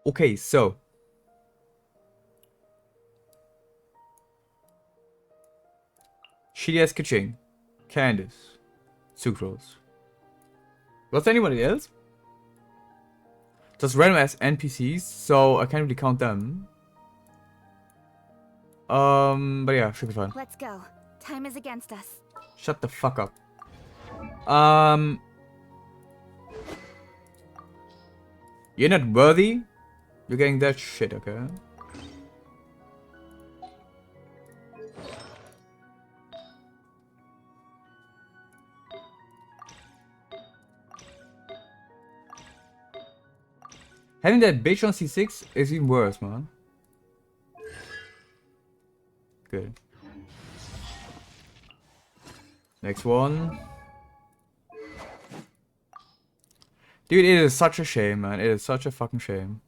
Okay, so. Shitty ass Kitching. Candace. Sucrose. Was anybody else? Just random ass NPCs, so I can't really count them. But yeah, should be fine. Let's go. Time is against us. Shut the fuck up. You're not worthy? You're getting that shit, okay? Having that bitch on C6 is even worse, man. Good. Next one. Dude, it is such a shame, man. It is such a fucking shame.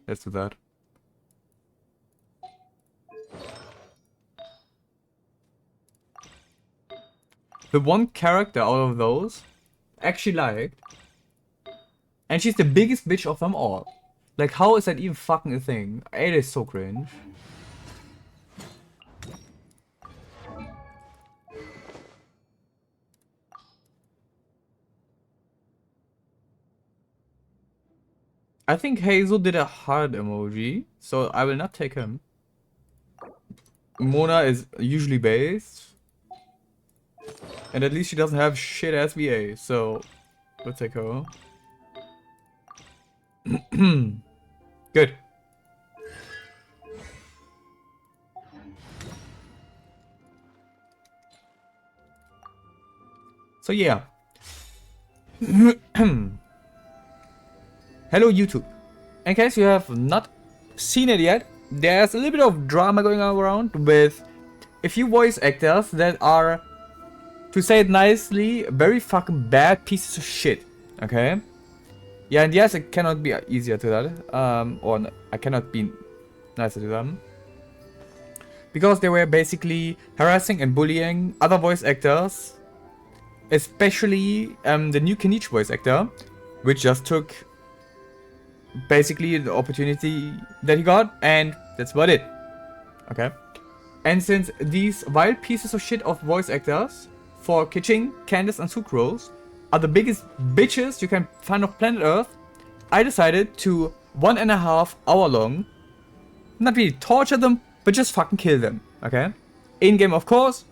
Let's do that. The one character out of those I actually liked. And she's the biggest bitch of them all. Like, how is that even fucking a thing? It is so cringe. I think Hazel did a heart emoji, so I will not take him. Mona is usually based. And at least she doesn't have shit ass VA, so let's take her. Good. So yeah. Hello YouTube. In case you have not seen it yet, there's a little bit of drama going on around with a few voice actors that are, to say it nicely, very fucking bad pieces of shit. Okay? Yeah, and yes, it cannot be easier to that. Or I cannot be nicer to them. Because they were basically harassing and bullying other voice actors. Especially the new Kenichi voice actor, which just took basically the opportunity that he got, and that's about it. Okay? And since these wild pieces of shit of voice actors for Kitching, Candace, and Sucrose are the biggest bitches you can find on planet Earth, I decided to 1.5 hour long not really torture them, but just fucking kill them. Okay? In game, of course.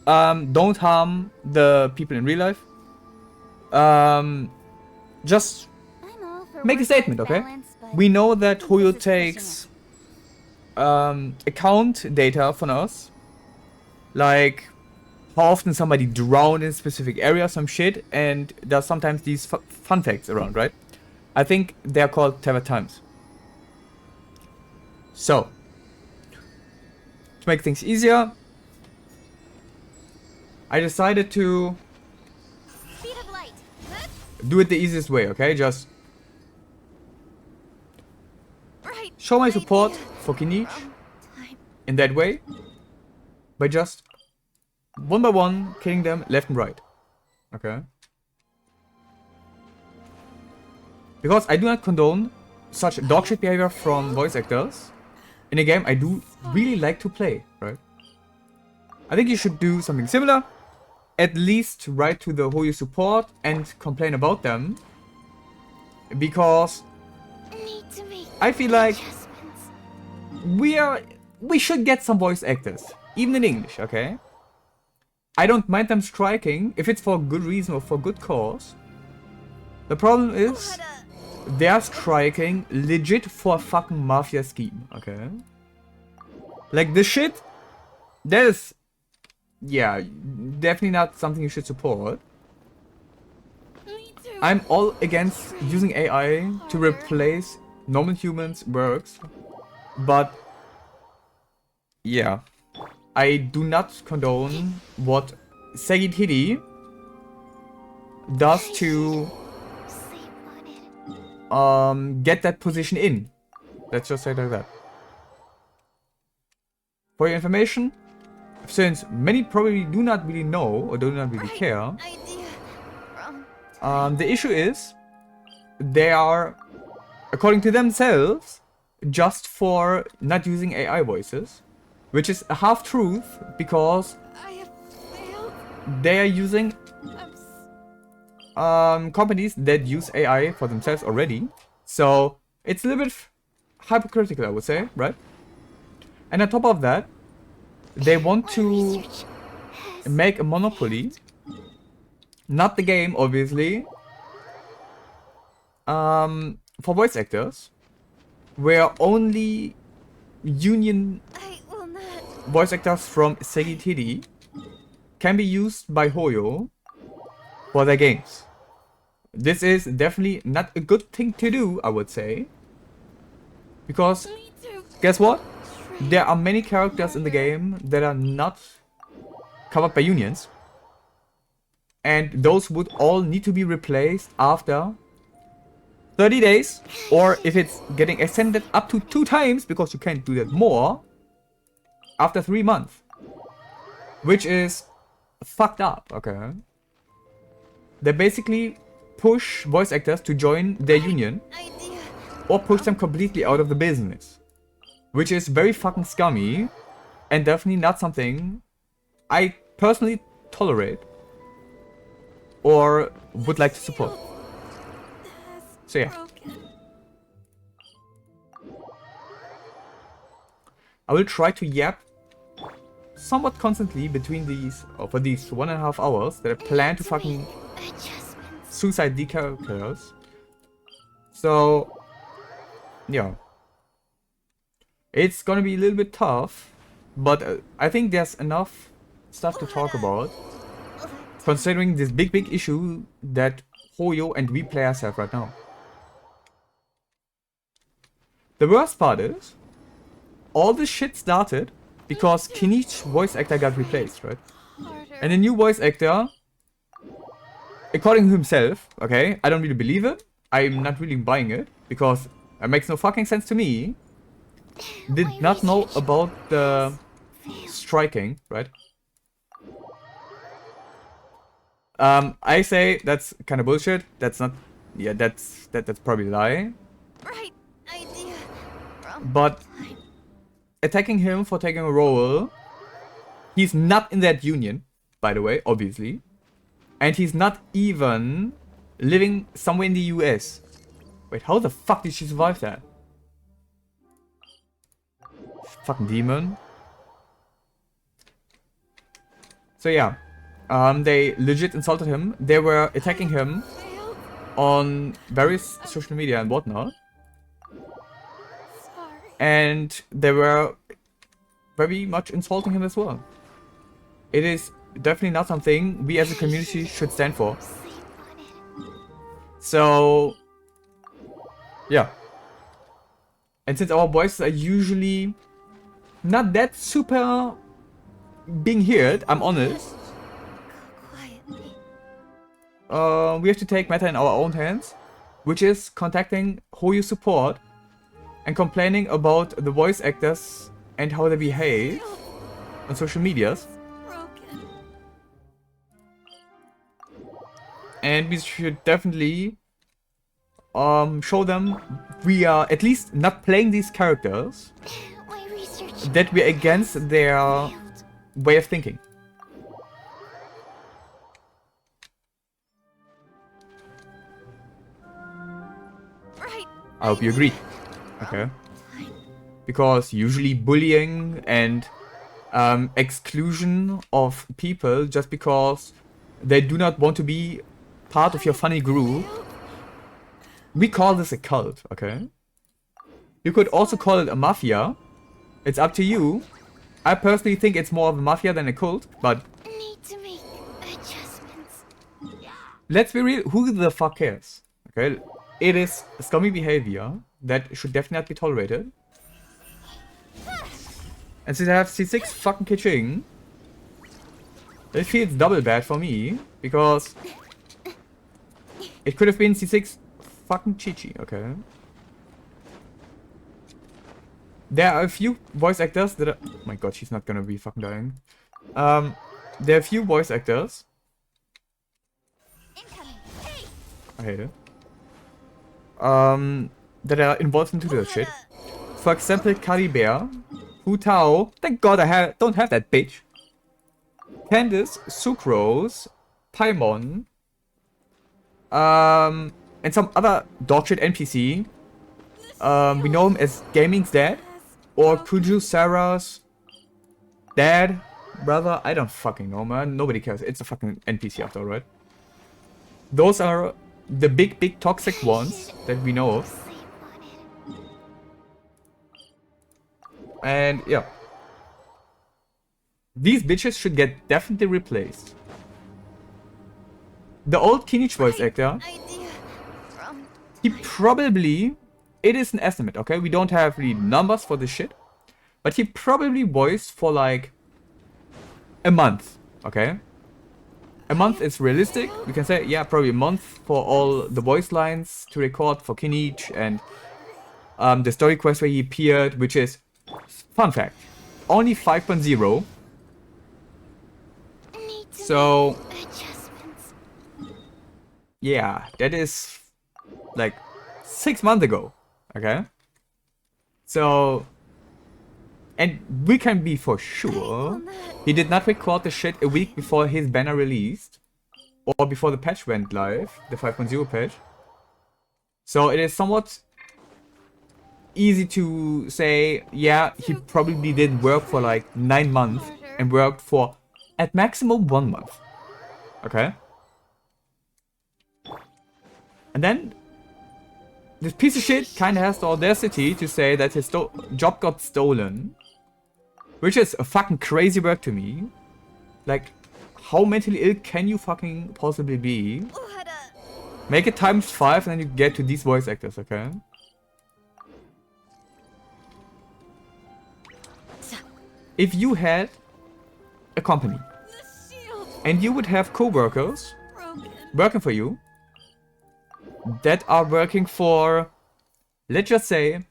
Don't harm the people in real life. Just make a statement, okay? We know that HuTao takes account data from us. Like how often somebody drowned in a specific area, some shit, and there's sometimes these fun facts around, right? I think they're called Tevyet times. So, to make things easier, I decided to do it the easiest way, okay? Just show my support for Kenichi in that way by just one by one killing them left and right, okay? Because I do not condone such dogshit behavior from voice actors in a game I do really like to play, right? I think you should do something similar. At least write to the HuTao support and complain about them. Because I feel like we should get some voice actors. Even in English, okay? I don't mind them striking if it's for good reason or for good cause. The problem is they're striking legit for a fucking mafia scheme, okay? Like this shit, that is, yeah, definitely not something you should support. I'm all against using AI to replace normal humans' works, but yeah, I do not condone what SAG-AFTRA does to get that position in. Let's just say it like that. For your information, since many probably do not really know or do not really care, The issue is, they are, according to themselves, just for not using AI voices, which is a half-truth because I have failed. they are using I'm companies that use AI for themselves already. So it's a little bit hypocritical, I would say, right? And on top of that, they want to research has make a monopoly, not the game, obviously, for voice actors, where only union I will not. voice actors from SAG-AFTRA can be used by HuTao for their games. This is definitely not a good thing to do, I would say. Because, Me too. guess what? There are many characters in the game that are not covered by unions. And those would all need to be replaced after 30 days. Or if it's getting extended up to 2 times, because you can't do that more, after 3 months. Which is fucked up, okay? They basically push voice actors to join their union Idea. or push them completely out of the business. Which is very fucking scummy and definitely not something I personally tolerate or would like to support. So yeah, Broken. I will try to yap somewhat constantly between these, or for these 1.5 hours that I plan to fucking Adjustments. suicide the characters. So, yeah. It's gonna be a little bit tough, but I think there's enough stuff to talk about, considering this big issue that HuTao and we players have right now. The worst part is, all this shit started because Kinich's voice actor got replaced, right? Harder. And the new voice actor, according to himself, okay, I don't really believe it. I'm not really buying it, because it makes no fucking sense to me. Did not know about the striking, right? I say that's kind of bullshit. That's not, yeah, that's probably a lie. Right idea. Wrong But time. attacking him for taking a role, he's not in that union, by the way, obviously. And he's not even living somewhere in the US. Wait, how the fuck did she survive that? Fucking demon. So yeah, they legit insulted him. They were attacking him Failed. on various social media and whatnot. Sorry. And they were very much insulting him as well. It is definitely not something we as a community should stand for. Sleep on it. So, yeah. And since our voices are usually not that super being heard, I'm honest, Quietly. we have to take matter in our own hands, which is contacting HuTao support and complaining about the voice actors and how they behave on social medias. Broken. And we should definitely show them we are at least not playing these characters, My research that we're against their failed. way of thinking. Right. I hope you agree. Okay. Because usually bullying and exclusion of people just because they do not want to be part of your funny group, we call this a cult, okay? You could also call it a mafia. It's up to you. I personally think it's more of a mafia than a cult, but Need to make adjustments. let's be real, who the fuck cares? Okay? It is scummy behavior that should definitely not be tolerated. And since I have C6 fucking Kiching, it feels double bad for me, because it could have been C6 fucking Chichi, okay? There are a few voice actors that are... Oh my god, she's not gonna be fucking dying. There are a few voice actors Incoming. Hey. I hate it. That are involved into the shit. For example, Bear, HuTao, thank god I don't have that bitch. Candace, Sucrose, Paimon, and some other dogshit NPC. We know him as Gaming's dad, or Kuju Sarah's dad, brother. I don't fucking know, man. Nobody cares. It's a fucking NPC after all, right? Those are the big toxic ones that we know of. And yeah. These bitches should get definitely replaced. The old Kinich voice actor, he probably, it is an estimate, okay? We don't have really numbers for this shit. But he probably voiced for like a month, okay? A month is realistic. We can say, yeah, probably a month for all the voice lines to record for Kinich and the story quest where he appeared, which is, fun fact, only 5.0. So, yeah, that is like 6 months ago, okay? So, and we can be for sure he did not record the shit a week before his banner released, or before the patch went live, the 5.0 patch. So it is somewhat easy to say, yeah, he probably did work for like 9 months and worked for at maximum 1 month. Okay? And then this piece of shit kinda has the audacity to say that his job got stolen. Which is a fucking crazy work to me. Like, how mentally ill can you fucking possibly be? Make it times 5 and then you get to these voice actors, okay? If you had a company and you would have co-workers working for you that are working for, let's just say,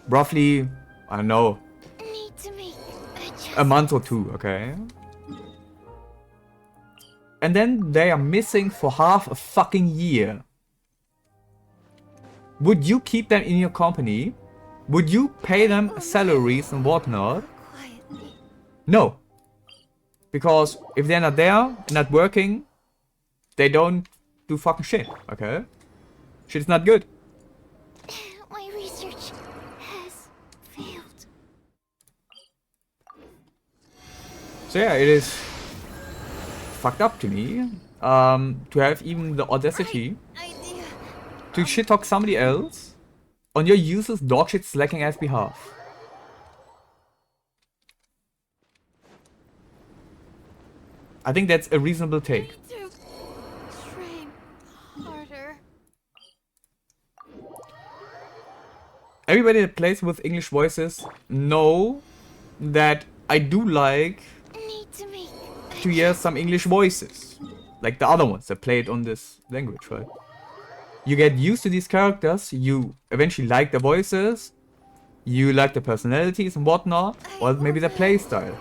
roughly, I don't know, a month or 2, okay? And then they are missing for half a fucking year. Would you keep them in your company? Would you pay them salaries and whatnot? No. Because if they're not there, not working, they don't do fucking shit, okay? Shit's not good. My research has failed. So yeah, it is fucked up to me to have even the audacity to shit talk somebody else on your user's dogshit slacking ass behalf. I think that's a reasonable take. Train harder. Everybody that plays with English voices know that I do like to hear some English voices. Like the other ones that played on this language, right? You get used to these characters, you eventually like the voices, you like the personalities and whatnot, or maybe the playstyle.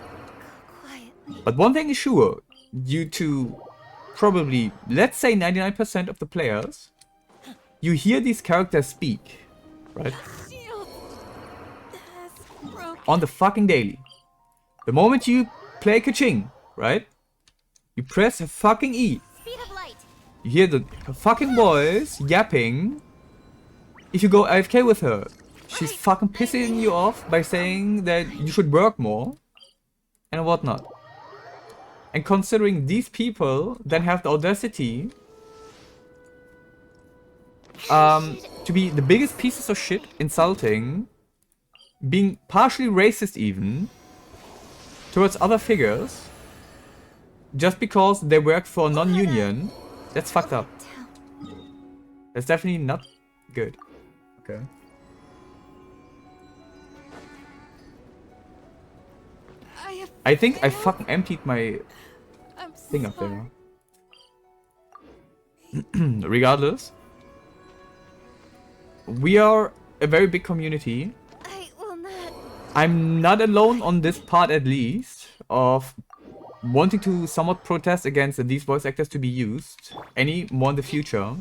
But one thing is sure, due to probably, let's say 99% of the players, you hear these characters speak, right? On the fucking daily. The moment you play Kaching, right? You press a fucking E. You hear the fucking voice yapping. If you go AFK with her, she's fucking pissing you off by saying that you should work more and whatnot. And considering these people then have the audacity to be the biggest pieces of shit, insulting, being partially racist even, towards other figures, just because they work for a non-union, that's fucked up. That's definitely not good. Okay. I think I fucking emptied my thing up there. Regardless, we are a very big community. I'm not alone on this part, at least, of wanting to somewhat protest against these voice actors to be used any more in the future.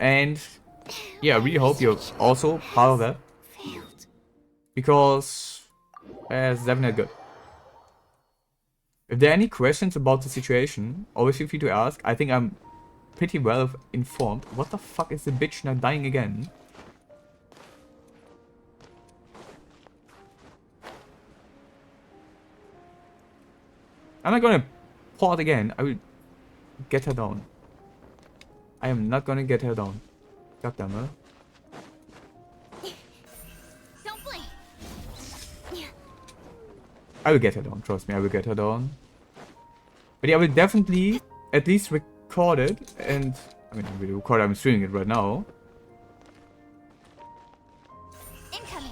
And yeah, I really hope you're also part of that. Failed. Because it's definitely good. If there are any questions about the situation, always feel free to ask. I think I'm pretty well informed. What the fuck is the bitch now dying again? I'm not gonna pause again. I will get her down. I am not gonna get her down. God damn it. Don't blink. I will get her down. Trust me, I will get her down. But yeah, I will definitely at least record it. And I mean, I will record. I'm streaming it right now. Incoming.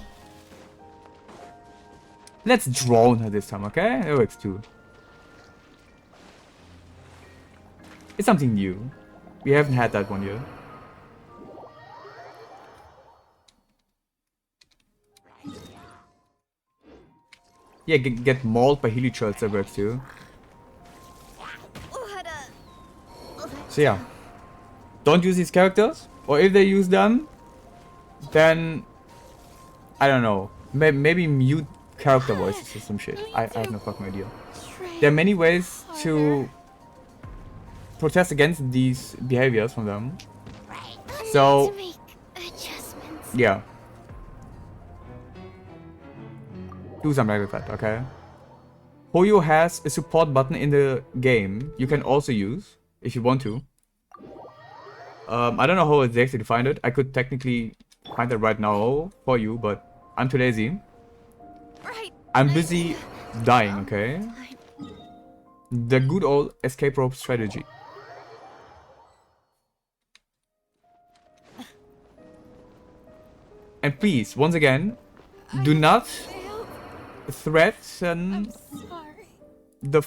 Let's drone her this time, okay? It works too. It's something new. We haven't had that one yet. Yeah, get mauled by helichurls, that works too. So yeah. Don't use these characters. Or if they use them, then I don't know. Maybe mute character voices or some shit. I have no fucking idea. There are many ways to protest against these behaviors from them. So yeah. Do something like that, okay? HuTao has a support button in the game you can also use if you want to. I don't know how exactly to find it. I could technically find it right now for you, but I'm too lazy. I'm busy dying, okay? The good old escape rope strategy. And please, once again, do not threaten the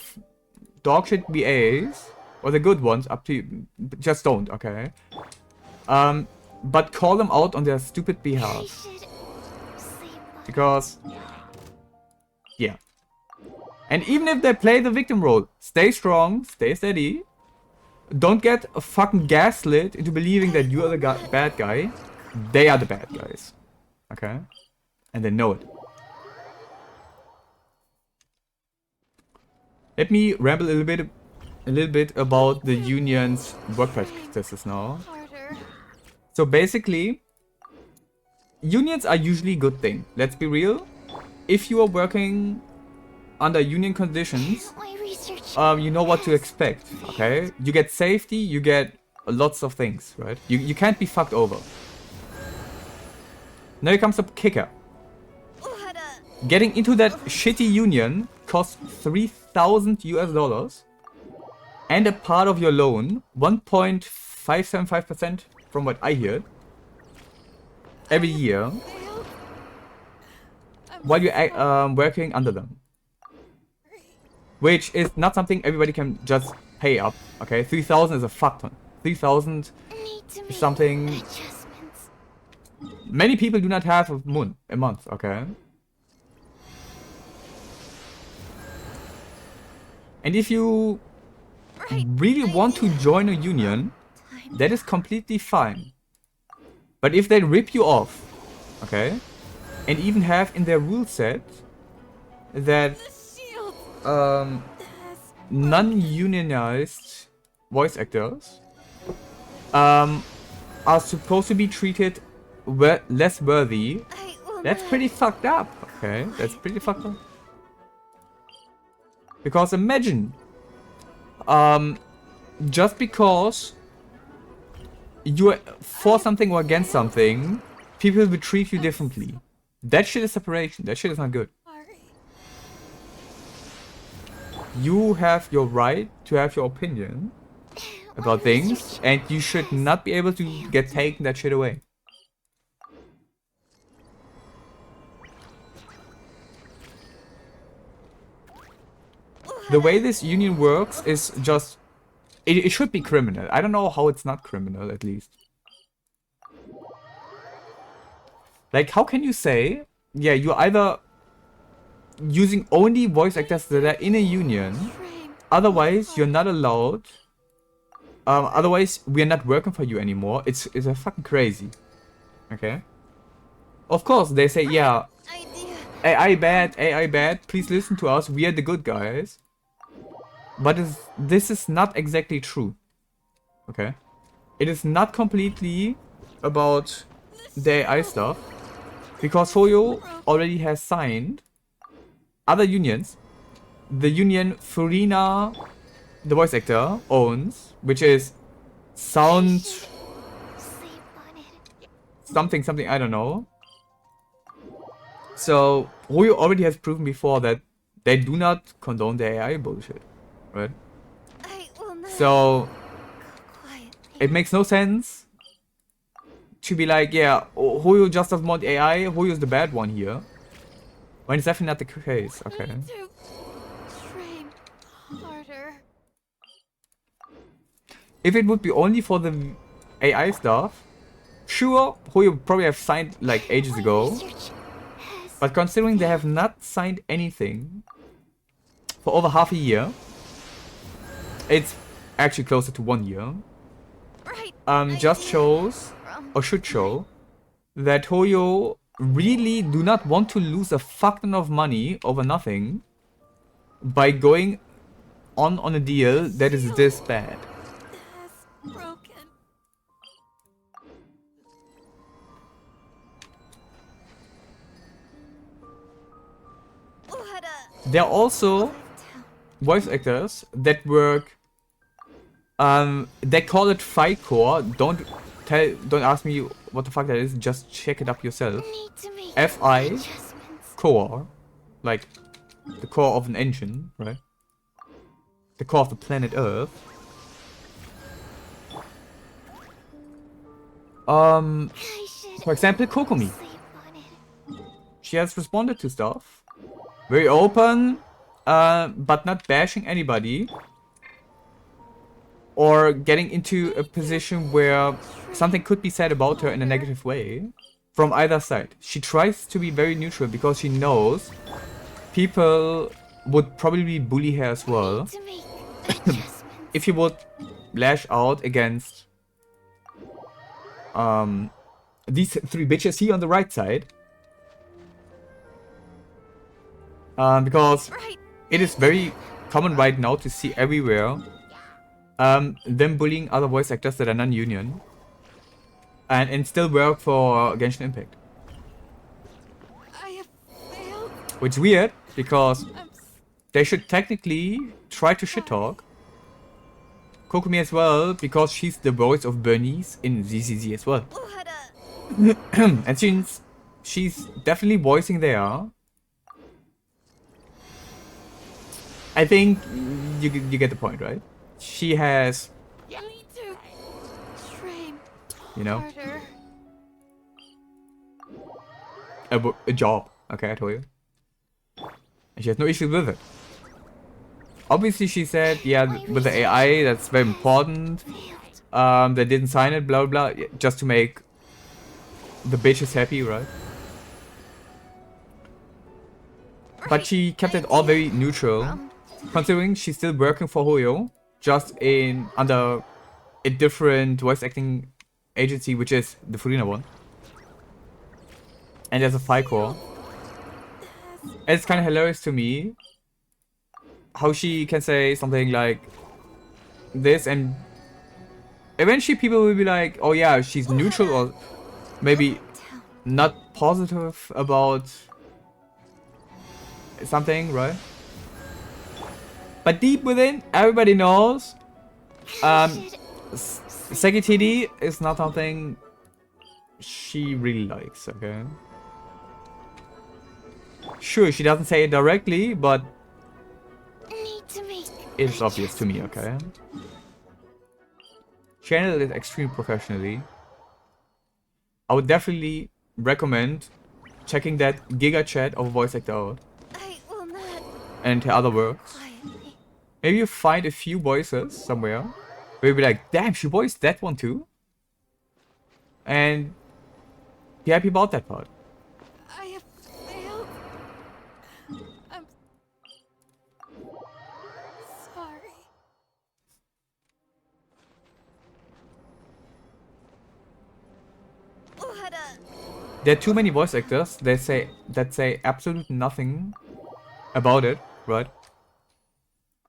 dogshit VAs, or the good ones, up to you. Just don't, okay? But call them out on their stupid behalf. Because, yeah. And even if they play the victim role, stay strong, stay steady. Don't get fucking gaslit into believing that you are the bad guy. They are the bad guys. Okay? And they know it. Let me ramble a little bit about the union's work practices now. So basically, unions are usually a good thing. Let's be real. If you are working under union conditions, you know what to expect, okay? You get safety, you get lots of things, right? You can't be fucked over. Now here comes the kicker. Getting into that shitty union costs $3,000 and a part of your loan, 1.575% from what I heard, every year, while you're working under them. Which is not something everybody can just pay up, okay? 3,000 is a fuck ton. 3,000 is something many people do not have a month, okay? And if you really want to join a union, that is completely fine. But if they rip you off, okay, and even have in their rule set that non-unionized voice actors are supposed to be treated less worthy, that's pretty fucked up, okay? That's pretty fucked up. Because imagine, just because you are for something or against something, people will treat you differently. That shit is separation. That shit is not good. You have your right to have your opinion about things, and you should not be able to get taken that shit away. The way this union works is just... It should be criminal. I don't know how it's not criminal, at least. Like, how can you say... Yeah, you either using only voice actors that are in a union. Frame. Otherwise, you're not allowed. Otherwise, we are not working for you anymore. It's a fucking crazy. Okay. Of course, they say, yeah, Idea. AI bad. Please listen to us. We are the good guys. But this is not exactly true. Okay. It is not completely about the AI stuff. Because HuTao already has signed other unions. The union Furina, the voice actor, owns, which is Sound Sleep on it. something, I don't know. So, HuTao already has proven before that they do not condone the AI bullshit. Right? I will not. So, Quietly. it makes no sense to be like, yeah, HuTao just doesn't want AI, HuTao is the bad one here. When it's definitely not the case, okay. To frame harder. If it would be only for the AI stuff, sure, HuTao probably have signed like ages My ago. research has But considering they have not signed anything for over half a year, it's actually closer to 1 year. right. Just idea shows, from or should show, that HuTao really do not want to lose a fuck ton of money over nothing by going on a deal that is this bad. has broken. What a There are also town. voice actors that work. They call it Fight Core. Don't ask me what the fuck that is. Just check it up yourself. Need to make FI adjustments. Core, like the core of an engine, right? The core of the planet Earth. I should For example, Kokomi. sleep on it. She has responded to stuff. Very open, but not bashing anybody. Or getting into a position where something could be said about her in a negative way. From either side. She tries to be very neutral because she knows people would probably bully her as well. To make adjustments. If you would lash out against these three bitches here on the right side. Because Right. it is very common right now to see everywhere them bullying other voice actors that are non-union and still work for Genshin Impact. I have failed. Which is weird because I'm they should technically try to shit talk Kokomi as well because she's the voice of Bernice in ZZZ as well. what a And since she's definitely voicing there, I think you get the point, right? She has, need to frame you know, harder. a job. Okay, I told you. And she has no issues with it. Obviously, she said, yeah, with the AI, that's very important. Failed. They didn't sign it, blah, blah, blah, just to make the bitches happy, right? But she kept it all very neutral, considering she's still working for HuTao, just under a different voice acting agency, which is the Furina one. And there's a FICO. It's kind of hilarious to me how she can say something like this, and eventually people will be like, oh yeah, she's neutral, or maybe not positive about something, right? But deep within, everybody knows Sekitidi is not something she really likes, okay? Sure, she doesn't say it directly, but Need to make it's obvious to me, okay? She handled it extremely professionally. I would definitely recommend checking that Giga chat of voice actor out I will not and her other works. quietly. Maybe you find a few voices somewhere where you'll be like, damn, she voiced that one too. And be happy about that part. I have failed. There are too many voice actors that say absolutely nothing about it, right?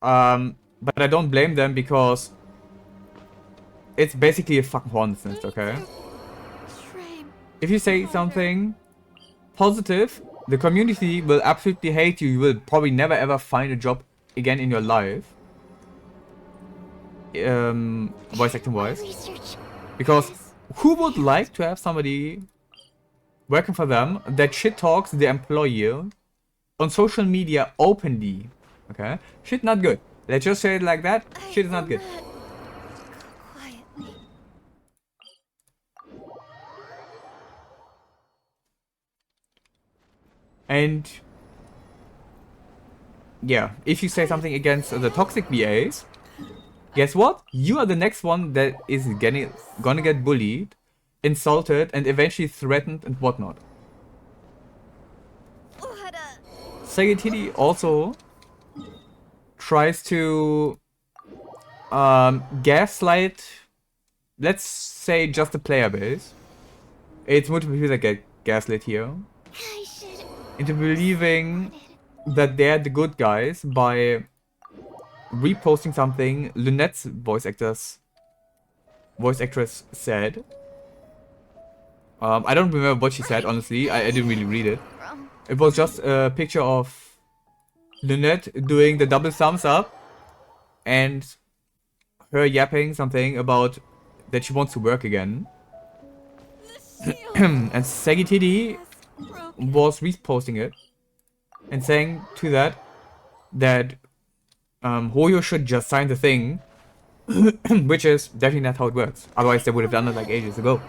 But I don't blame them because it's basically a fucking hornet's nest, okay? If you say something positive, the community will absolutely hate you. You will probably never ever find a job again in your life. Voice acting wise. Because who would like to have somebody working for them that shit talks the employer on social media openly? Okay? Shit not good. Let's just say it like that. Shit is not good. And yeah, if you say something against the toxic VAs, guess what? You are the next one that is gonna get bullied, insulted, and eventually threatened and whatnot. SAG-AFTRA also tries to gaslight, let's say, just the player base. It's multiple people that get gaslit here into believing that they're the good guys by reposting something Lynette's voice actress said. I don't remember what she said, honestly. I didn't really read it. It was just a picture of Lynette doing the double thumbs up and her yapping something about that she wants to work again. And SAG-AFTRA was reposting it and saying to that Hoyo should just sign the thing, which is definitely not how it works. Otherwise, they would have done it like ages ago.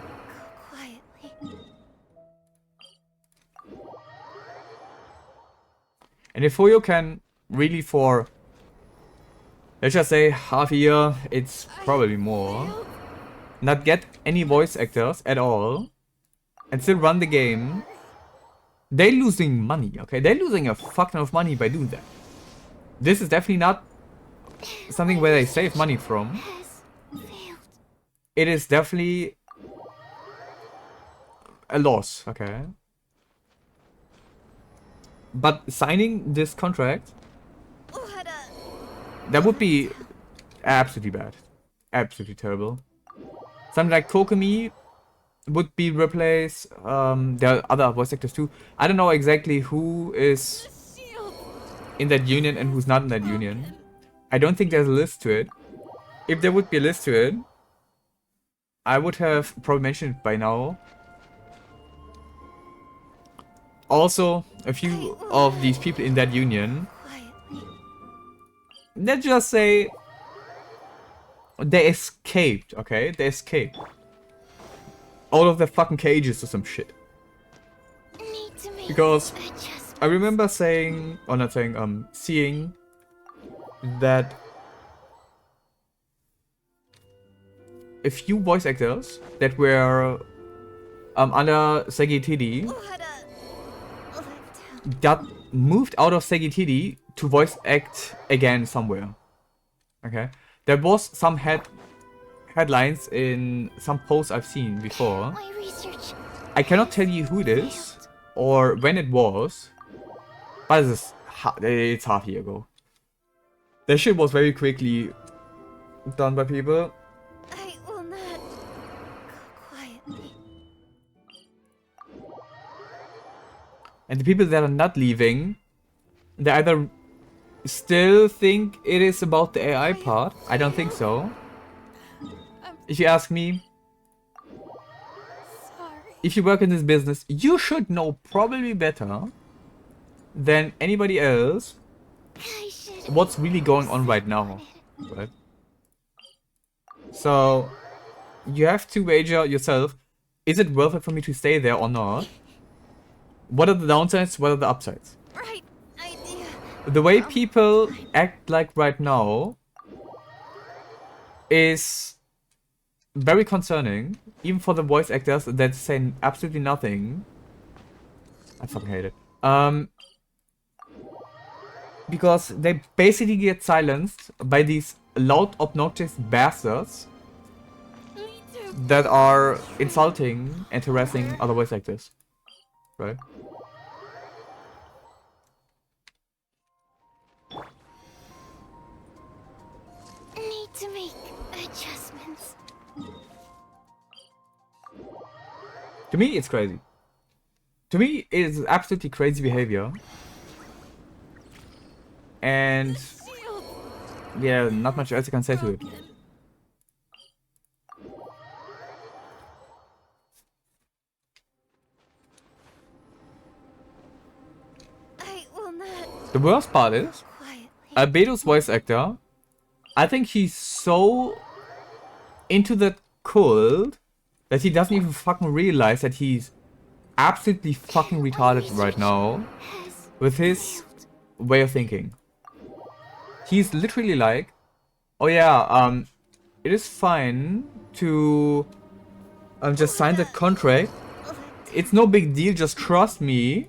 And if Hoyo can really for, let's just say, half a year, it's probably more, not get any voice actors at all, and still run the game, they're losing money, okay? They're losing a fuck ton of money by doing that. This is definitely not something where they save money from. It is definitely a loss, okay? But signing this contract, that would be absolutely bad. Absolutely terrible. Something like Kokomi would be replaced. There are other voice actors too. I don't know exactly who is in that union and who's not in that union. I don't think there's a list to it. If there would be a list to it, I would have probably mentioned it by now. Also, a few of these people in that union, let's just say they escaped, okay? They escaped out of their fucking cages or some shit. Because I remember saying, or not saying, seeing that a few voice actors that were under SAG-AFTRA got moved out of SAG-AFTRA to voice act again somewhere. Okay, there was some headlines in some posts I've seen before. I cannot tell you who it is or when it was, but it's half a year ago. That shit was very quickly done by people. I will not go quietly. And the people that are not leaving, they either still think it is about the AI part. I don't think so. If you ask me, Sorry. if you work in this business, you should know probably better than anybody else what's really going on right now, right? So you have to wager yourself, is it worth it for me to stay there or not? What are the downsides, what are the upsides? Right idea. The way people act like right now is very concerning, even for the voice actors that say absolutely nothing. I fucking hate it. Because they basically get silenced by these loud, obnoxious bastards Me too. that are insulting and harassing other voice actors, right? Need to make adjustments. To me, it's crazy. To me, it is absolutely crazy behavior. And Shield. yeah, not much else I can say to it. I will not The worst part is, quietly. Albedo's voice actor, I think he's so into the cult that he doesn't even fucking realize that he's absolutely fucking retarded right now Has with his way of thinking. He's literally like, oh yeah, it is fine to just sign that contract. It's no big deal, just trust me.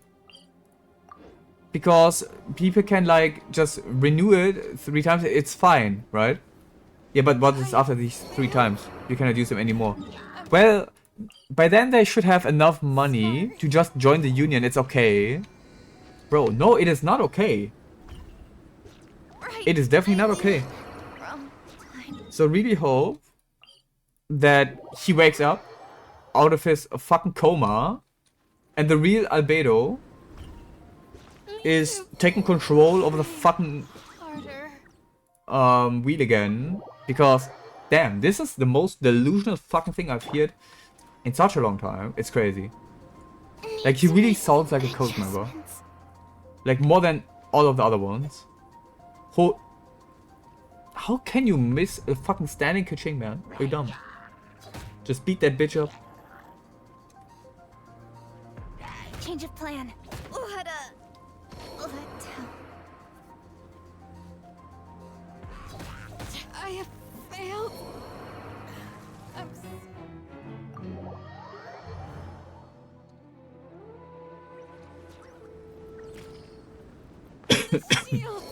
Because people can like just renew it 3 times, it's fine, right? Yeah, but what is after these 3 times? You cannot use them anymore. Well, by then they should have enough money to just join the union, it's okay. Bro, no, it is not okay. It is definitely not okay. So really hope that he wakes up out of his fucking coma and the real Albedo is taking control over the fucking harder. wheel again. Because, damn, this is the most delusional fucking thing I've heard in such a long time. It's crazy. Like, he really sounds like a cult member. Like, more than all of the other ones. How can you miss a fucking standing ka-ching, man? Are you dumb? Just beat that bitch up. Change of plan. Let down. I have failed. I'm shield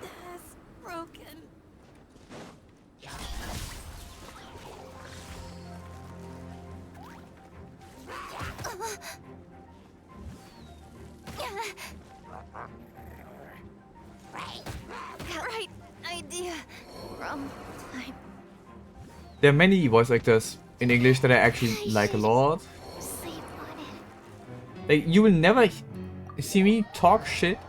has broken. Right idea. Wrong time. There are many voice actors in English that I actually like a lot. Sleep on it. Like, you will never see me talk shit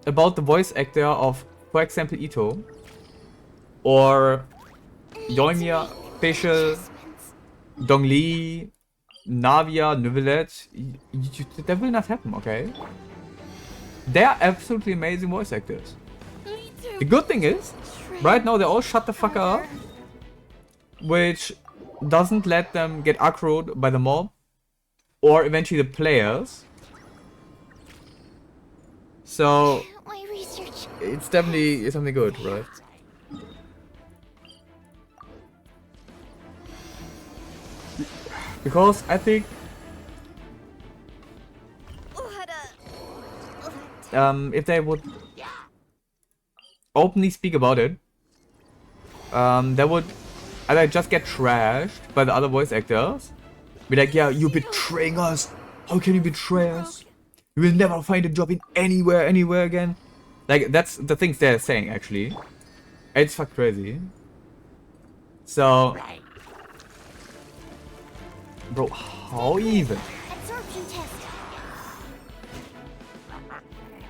about the voice actor of, for example, Ito. Or Yoimiya, Fischl, Dongli, Navia, Neuvillette. That will not happen, okay? They are absolutely amazing voice actors. Me too. The good thing is, right now they all shut the fuck up, which doesn't let them get aggroed by the mob or eventually the players. So My research. it's definitely something good, right? Because I think if they would openly speak about it, they would either just get trashed by the other voice actors. Be like, yeah, you're betraying us. How can you betray us? You will never find a job in anywhere again. Like, that's the things they're saying, actually. It's fuck crazy. So, bro, how even? Absorption test.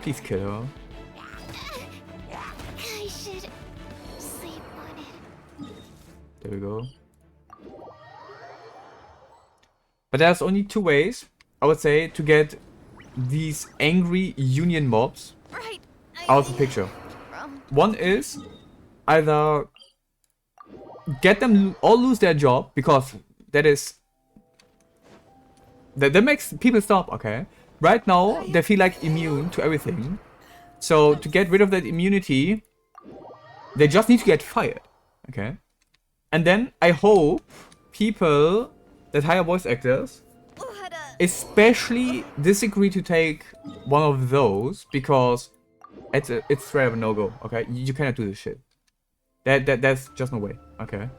Please kill her. I should sleep on it. There we go. But there's only 2 ways, I would say, to get these angry union mobs Right. out of the picture. One is either get them all lose their job, because that makes people stop, okay? Right now, they feel like immune to everything. So to get rid of that immunity, they just need to get fired, okay? And then I hope people that hire voice actors especially disagree to take one of those, because it's straight up a no-go, okay? You cannot do this shit. That's just no way, okay?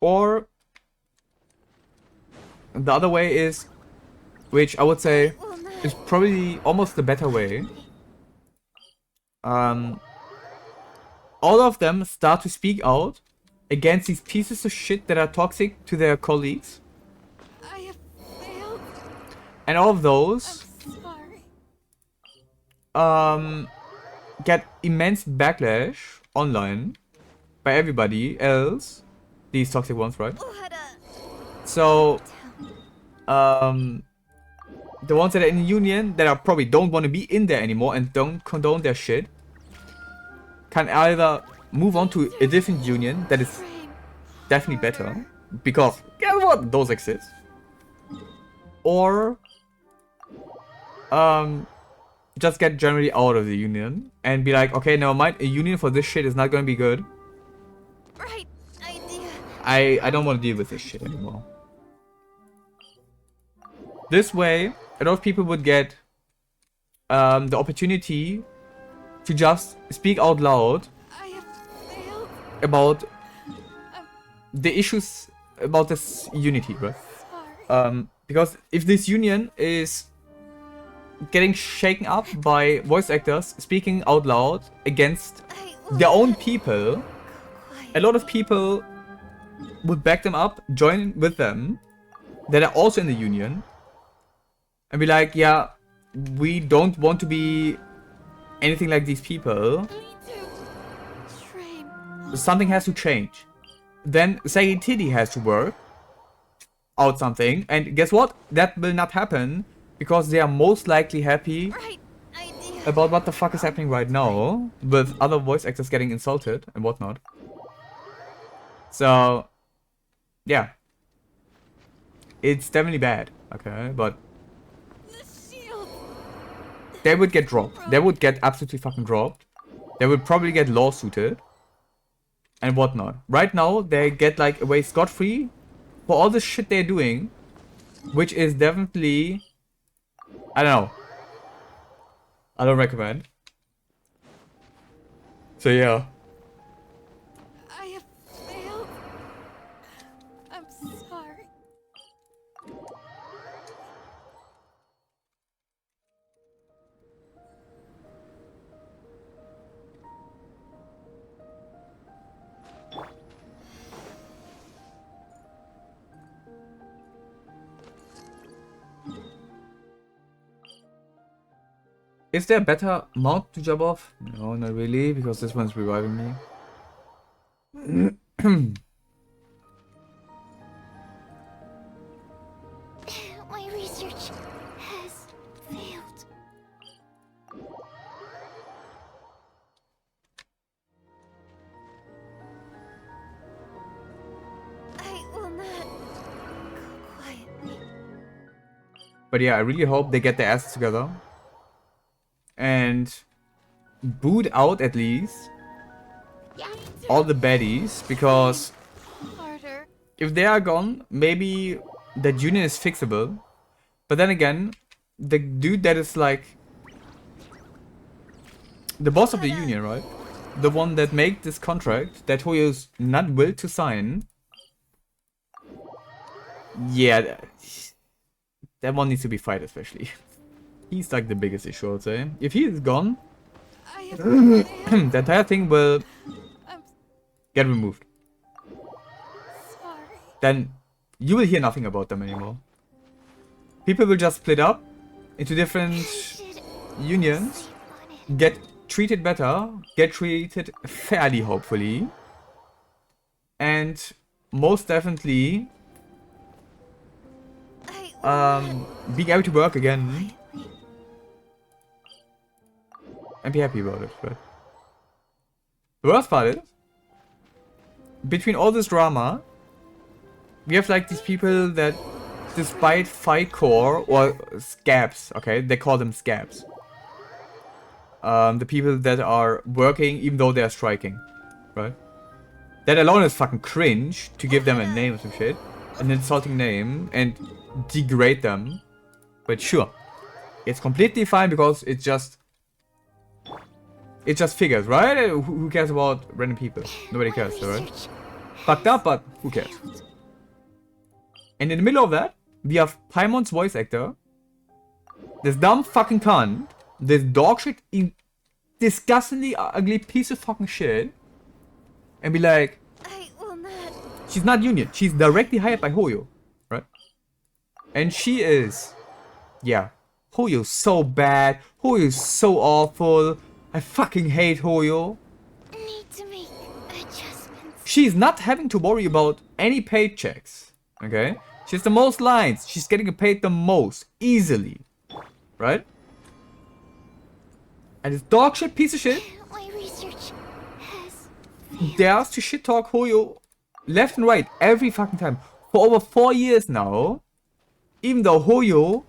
Or the other way is, which I would say is probably almost the better way. All of them start to speak out against these pieces of shit that are toxic to their colleagues. I have failed. And all of those Sorry. get immense backlash online by everybody else. These toxic ones, right? So, the ones that are in the union that are probably don't want to be in there anymore and don't condone their shit can either move on to a different union that is definitely better, because guess what, those exist, or just get generally out of the union and be like, okay, never mind, a union for this shit is not gonna be good. Right idea. I don't want to deal with this shit anymore. This way, a lot of people would get the opportunity to just speak out loud I have failed. about the issues about this unity, right? Sorry. Because if this union is getting shaken up by voice actors speaking out loud against their own people, a lot of people would back them up, join with them, that are also in the union, and be like, yeah, we don't want to be anything like these people. Something has to change. Then SAG-AFTRA has to work out something, and guess what? That will not happen, because they are most likely happy about what the fuck is happening right now, with other voice actors getting insulted and whatnot. So, yeah. It's definitely bad, okay, but they would get dropped. They would get absolutely fucking dropped. They would probably get lawsuited and whatnot. Right now, they get like away scot-free for all the shit they're doing, which is definitely, I don't know. I don't recommend. So yeah. I have failed. I'm sorry. Is there a better mount to jump off? No, not really, because this one's reviving me. My research has failed. I will not go quietly. But yeah, I really hope they get their asses together and boot out at least all the baddies, because Harder. if they are gone, maybe that union is fixable. But then again, the dude that is like the boss of the union, right? The one that made this contract that Toyo's not will to sign. Yeah, that one needs to be fight, especially. He's like the biggest issue, I would say. If he is gone, I have failed. the entire thing will I'm get removed. sorry. Then you will hear nothing about them anymore. People will just split up into different unions, get treated better, get treated fairly, hopefully, and most definitely being able to work again and be happy about it. But the worst part is, between all this drama, we have like these people that, despite fight core or scabs, okay, they call them scabs. The people that are working even though they are striking, right? That alone is fucking cringe to give them a name or some shit, an insulting name, and degrade them. But sure, it's completely fine because it's just figures, right? Who cares about random people? Nobody cares, My right? research Fucked up, but who cares? And in the middle of that, we have Paimon's voice actor. This dumb fucking cunt. This dog shit, disgustingly ugly piece of fucking shit. And be like, I will not. she's not union. She's directly hired by HuTao, right? And she is, yeah, HuTao's so bad. HuTao's so awful. I fucking hate HuTao. Need to make adjustments. She's not having to worry about any paychecks, okay? She has the most lines. She's getting paid the most, easily, right? And this dog shit piece of shit My research has dares to shit talk HuTao left and right every fucking time for over 4 years now. Even though HuTao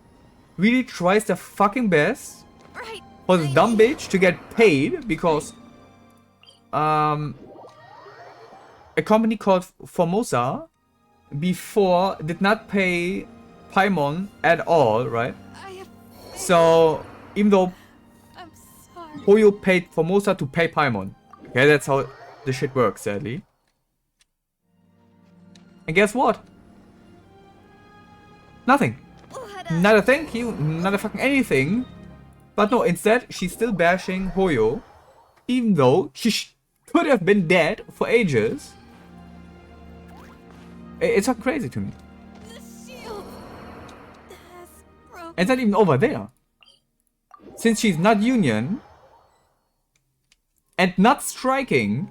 really tries their fucking best right. for this dumb bitch to get paid because a company called Formosa before did not pay Paimon at all, right? I have. So even though I'm sorry. HuTao paid Formosa to pay Paimon, okay, that's how the shit works, sadly. And guess what? Nothing. Not a thank you, not a fucking anything. But no, instead, she's still bashing HuTao, even though she could have been dead for ages. It's fucking crazy to me. The shield has broken. And it's not even over there. Since she's not union and not striking,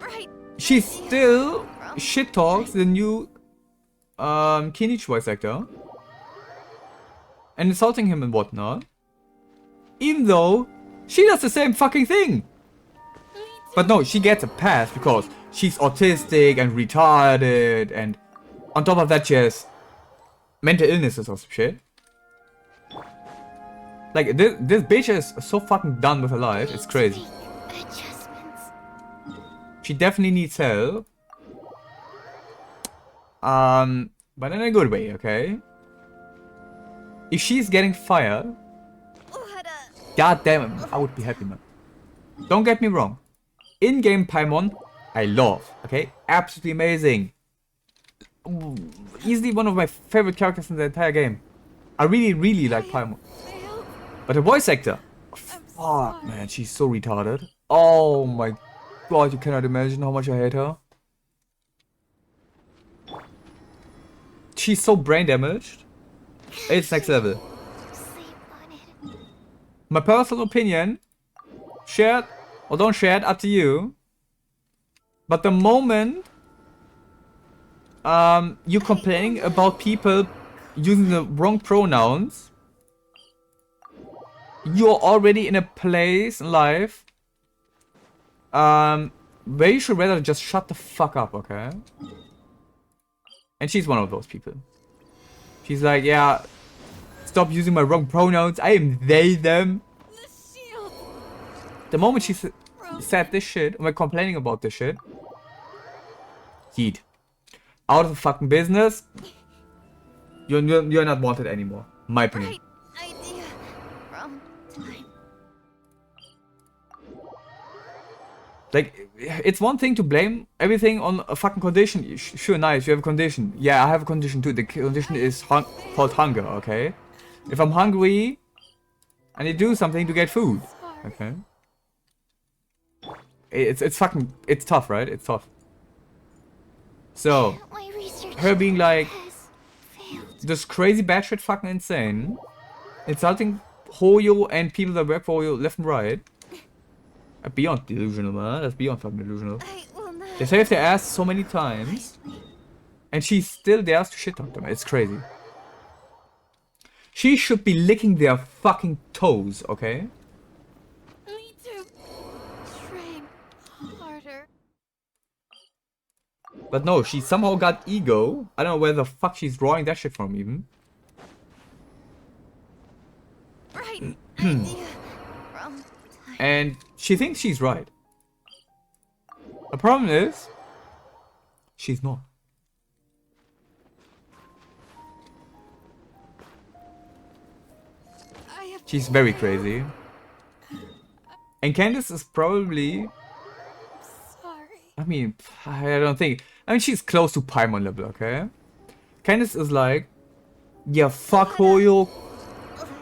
Right. she still shit talks the new Kinich voice actor and insulting him and whatnot, even though she does the same fucking thing. But no, she gets a pass because she's autistic and retarded, and on top of that she has mental illnesses or some shit. Like, this bitch is so fucking done with her life, it's crazy. Make adjustments. She definitely needs help. But in a good way, okay? If she's getting fired, god damn it, I would be happy, man. Don't get me wrong. In-game Paimon, I love, okay? Absolutely amazing. Easily one of my favorite characters in the entire game. I really, really like Paimon. But the voice actor, fuck, man, she's so retarded. Oh my god, you cannot imagine how much I hate her. She's so brain damaged. It's next level. Sleep on it. My personal opinion, share it or don't share it, up to you. But the moment you complaining about people using the wrong pronouns, you're already in a place in life where you should rather just shut the fuck up, okay? And she's one of those people. She's like, yeah, stop using my wrong pronouns. I am they, them. The shield. The moment she said this shit, or complaining about this shit, yeet. Out of the fucking business. You're not wanted anymore. My opinion. Right idea. Wrong time. Like, it's one thing to blame everything on a fucking condition. Sure, nice, you have a condition. Yeah, I have a condition too. The condition is called hunger, okay? If I'm hungry, I need to do something to get food. Okay? It's fucking, it's tough, right? It's tough. So, My research her being like, has failed. this crazy batshit fucking insane, insulting HuTao and people that work for HuTao left and right. Beyond delusional, man. That's beyond fucking delusional. I will not. They saved their ass so many times, and she still dares to shit talk them. It's crazy. She should be licking their fucking toes, okay? Me too. Train harder. But no, she somehow got ego. I don't know where the fuck she's drawing that shit from, even. Right idea. Wrong time. And she thinks she's right. The problem is, she's not. I have She's very crazy. And Candace is probably sorry. I mean, I don't think. I mean, she's close to Paimon level, okay? Candace is like, yeah, fuck Hoyo,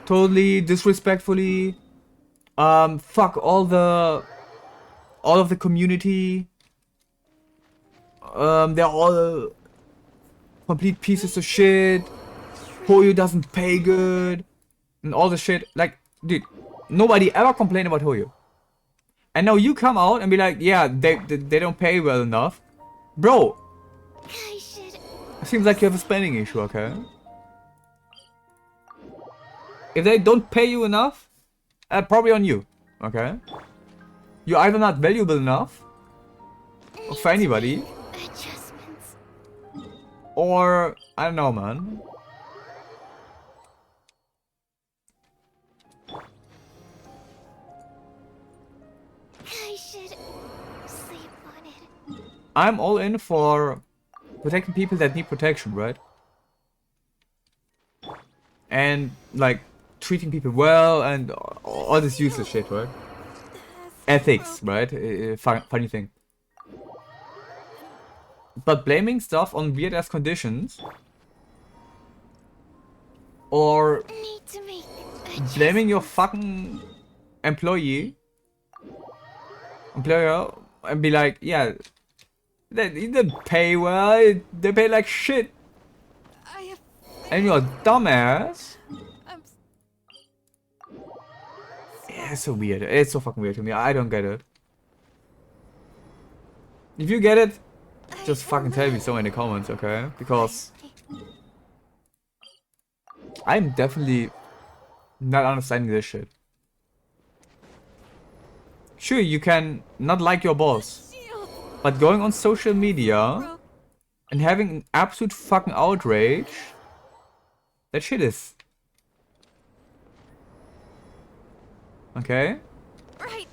totally disrespectfully. Fuck all of the community. They're all complete pieces of shit. Hoyo doesn't pay good, and all the shit. Like, dude, nobody ever complained about Hoyo. And now you come out and be like, yeah, they don't pay well enough. Bro, I should. seems like you have a spending issue, okay? If they don't pay you enough, probably on you, okay? You're either not valuable enough for anybody, Adjustments. or I don't know, man. I should sleep on it. I'm all in for protecting people that need protection, right? And like treating people well and all this useless shit, right? Ethics, right? Funny thing. But blaming stuff on weird ass conditions, or Need to make blaming your fucking employer, and be like, yeah, they didn't pay well, they pay like shit, I have. and you're a dumbass. I'm. Yeah, it's so weird. It's so fucking weird to me. I don't get it. If you get it, just fucking tell me so in the comments, okay? Because I'm definitely not understanding this shit. Sure, you can not like your boss, but going on social media and having an absolute fucking outrage, that shit is... Okay? Right.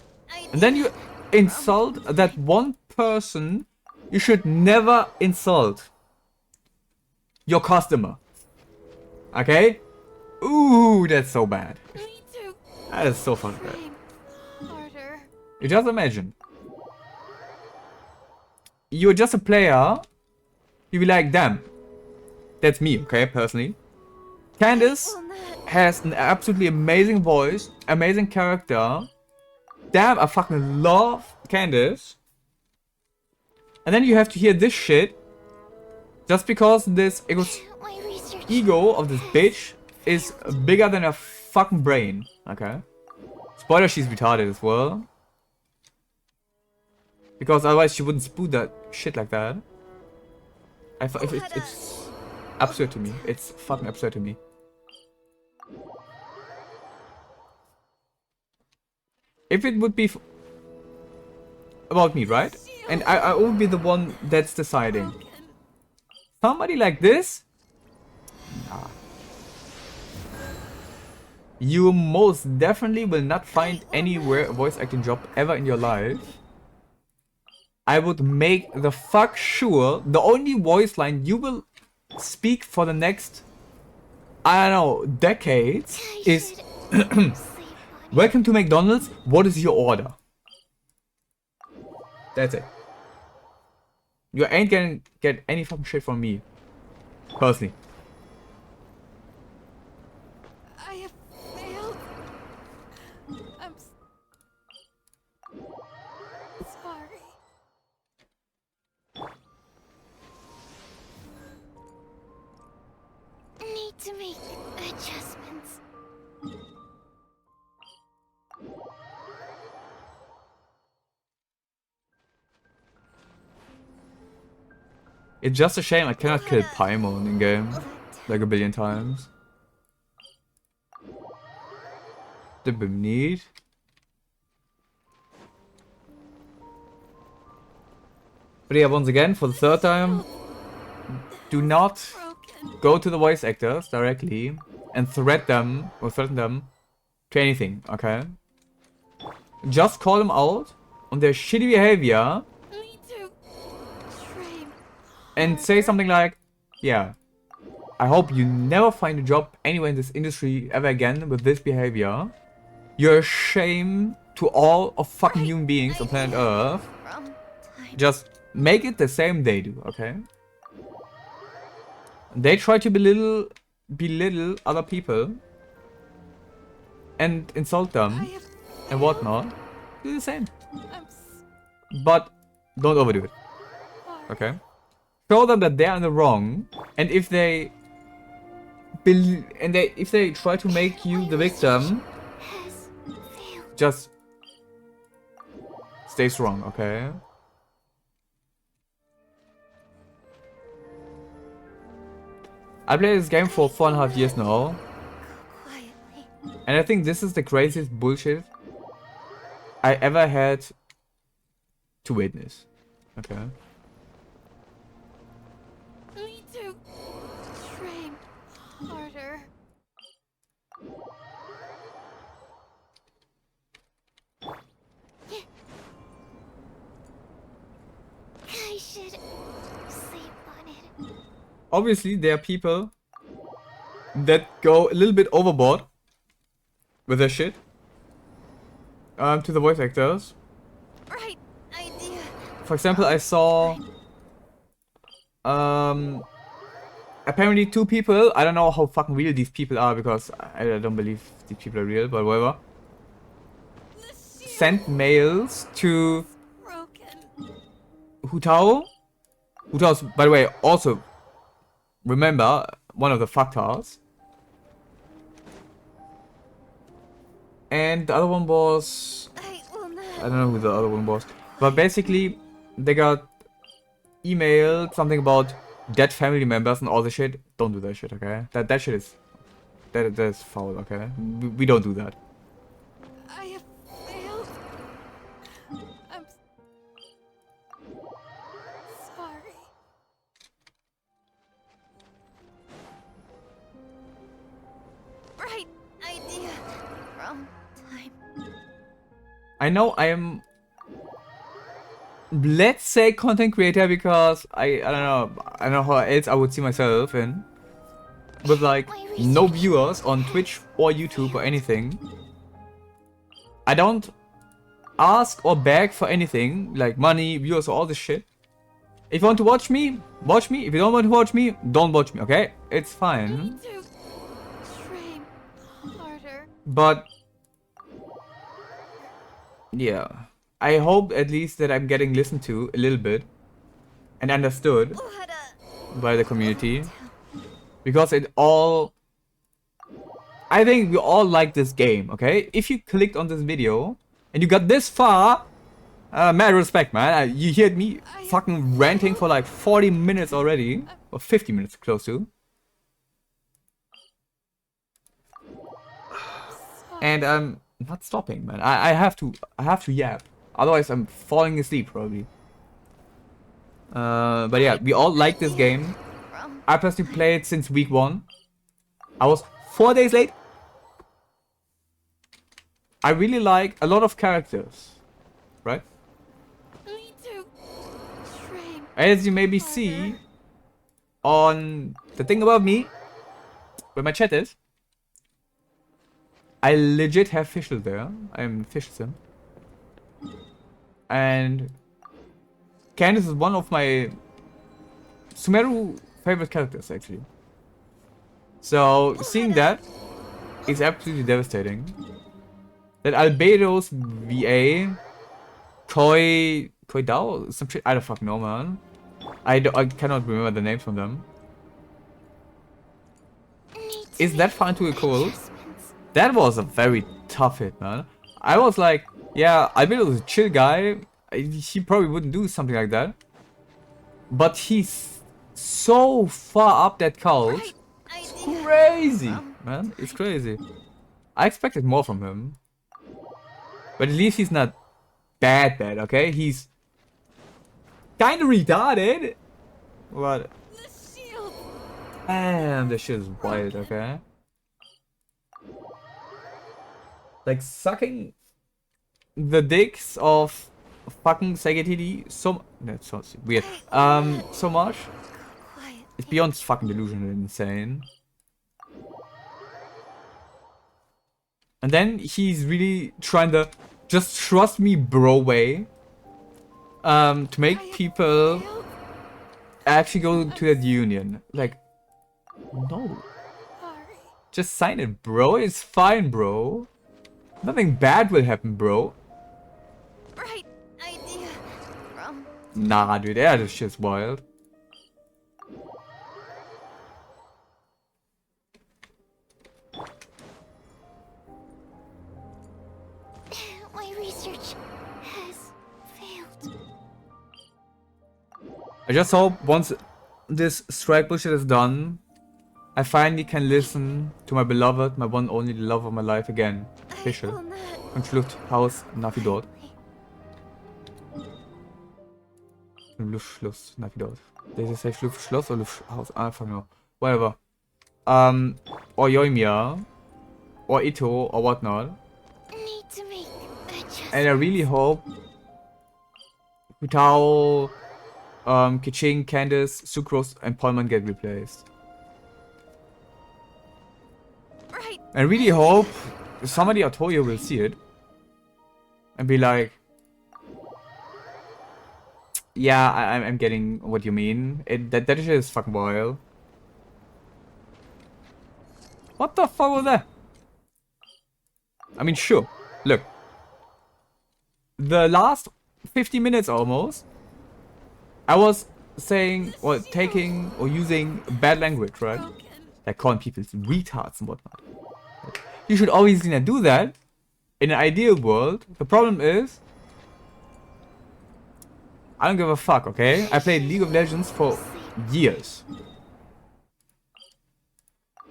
And then you insult that one person you should never insult. Your customer. Okay? Ooh, that's so bad. Need to That is so fucking bad. train harder. You just imagine. You're just a player. You be like, damn. That's me, okay, personally. Candace Will not. has an absolutely amazing voice, amazing character. Damn, I fucking love Candace. And then you have to hear this shit just because this My research. ego of this bitch is bigger than her fucking brain. Okay? Spoiler, she's retarded as well. Because otherwise she wouldn't spoon that shit like that. It's absurd to me. It's fucking absurd to me. If it would be about me, right? And I would be the one that's deciding. Somebody like this? Nah. You most definitely will not find anywhere a voice acting job ever in your life. I would make the fuck sure the only voice line you will speak for the next, I don't know, decades is Sleep on it. welcome to McDonald's, what is your order? That's it. You ain't gonna get any fucking shit from me. Personally. I have failed. I'm sorry. Need to make adjustments. It's just a shame I cannot kill Paimon in game like a billion times. The Bim need. But yeah, once again, for the third time, do not Broken. go to the voice actors directly and threaten them to anything, okay? Just call them out on their shitty behavior Need to train. and say something like, yeah, I hope you never find a job anywhere in this industry ever again with this behavior. You're a shame to all of fucking human beings on planet Earth. From time. Just make it the same they do, okay? They try to belittle other people and insult them and whatnot. Do the same. But don't overdo it. Okay? Show them that they're in the wrong, and if they try to make you the victim, just stay strong, okay? I played this game for 4.5 years now, and I think this is the craziest bullshit I ever had to witness. Okay. Me too. Train harder. I should sleep on it. Obviously, there are people that go a little bit overboard with their shit to the voice actors. Right idea. For example, I saw apparently 2 people, I don't know how fucking real these people are because I don't believe these people are real, but whatever, sent mails to Broken. HuTao. HuTao's, by the way, also, remember, one of the fucktars. And the other one was... I don't know who the other one was. But basically, they got emailed something about dead family members and all the shit. Don't do that shit, okay? That shit is... That is foul, okay? We don't do that. I have failed. I'm sorry. Right idea. Wrong time. I know I am... Let's say content creator because I don't know how else I would see myself in. With like no viewers on Twitch or YouTube or anything. I don't ask or beg for anything like money, viewers, or all this shit. If you want to watch me, watch me. If you don't want to watch me, don't watch me, okay? It's fine. Train harder. But yeah, I hope at least that I'm getting listened to a little bit and understood by the community. Because it all... I think we all like this game, okay? If you clicked on this video and you got this far, mad respect, man. You heard me fucking ranting for like 40 minutes already. Or 50 minutes close to. And I'm not stopping, man. I have to yap. Otherwise I'm falling asleep probably. But yeah, we all like this game. I personally played since week 1. I was 4 days late. I really like a lot of characters, right? Me too. Train. As you maybe see on the thing above me, where my chat is, I legit have Fischl there. I'm Fischl. And Candace is one of my Sumeru favorite characters, actually. So, seeing that is absolutely devastating. That Albedo's VA, Koidao, some shit, I don't fucking know, man. I cannot remember the names from them. Is that fine to a cold? That was a very tough hit, man. I was like, yeah, Albedo was a chill guy. He probably wouldn't do something like that. But he's so far up that cult. It's crazy, man. It's crazy. I expected more from him. But at least he's not bad, okay? He's kind of retarded. But damn, this shit is wild, okay? Like sucking the dicks of fucking SAG-AFTRA so... That sounds weird. So much. It's beyond fucking delusional and insane. And then he's really trying to just trust me bro way. to make people actually go to that union. Like, no. Sorry. Just sign it, bro. It's fine, bro. Nothing bad will happen, bro. Right idea. Wrong. Nah, dude, yeah, this shit's wild. My research has failed. I just hope once this strike bullshit is done, I finally can listen to my beloved, my one only love of my life again. I Official. will not. Von Schluchthaus Navidot. Luftschluss Navidot. Did they say Luftschloss or Lufthaus? I don't know. Whatever. Or Yoimiya. Or Ito, or whatnot. Need to make adjustments. And I really hope HuTao, Keqing, Candace, Sucrose, and Paimon get replaced. Right. I really hope somebody at Toyo will see it and be like, yeah, I'm getting what you mean. That shit is fucking wild. What the fuck was that? I mean, sure. Look. The last 50 minutes almost, I was saying, or taking, or using bad language, right? Broken. Like calling people retards and whatnot. You should always do that in an ideal world. The problem is, I don't give a fuck, okay? I played League of Legends for years.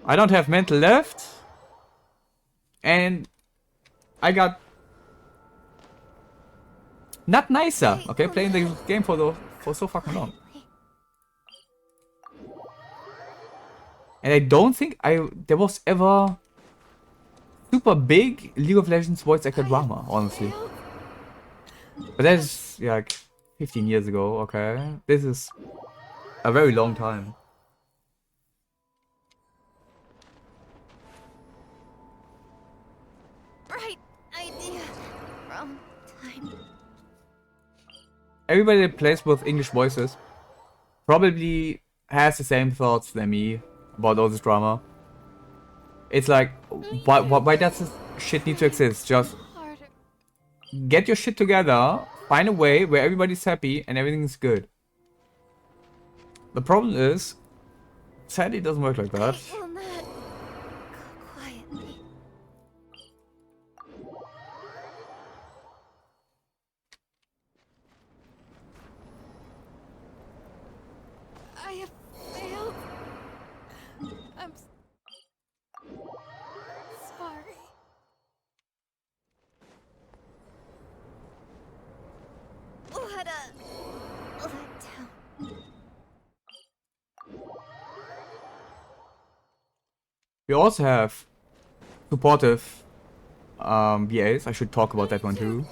I don't have mental left. And I got not nicer, okay? Playing the game for so fucking long. And I don't think there was ever super big League of Legends voice actor drama, honestly. But that's yeah, like 15 years ago, okay? This is a very long time. Right idea. Wrong time. Everybody that plays with English voices probably has the same thoughts than me about all this drama. It's like, why does this shit need to exist? Just Harder. get your shit together, find a way where everybody's happy and everything's good. The problem is, sadly it doesn't work like that. I will not go quietly. I have failed. I'm sorry. Let down. We also have supportive VAs. I should talk about that one too.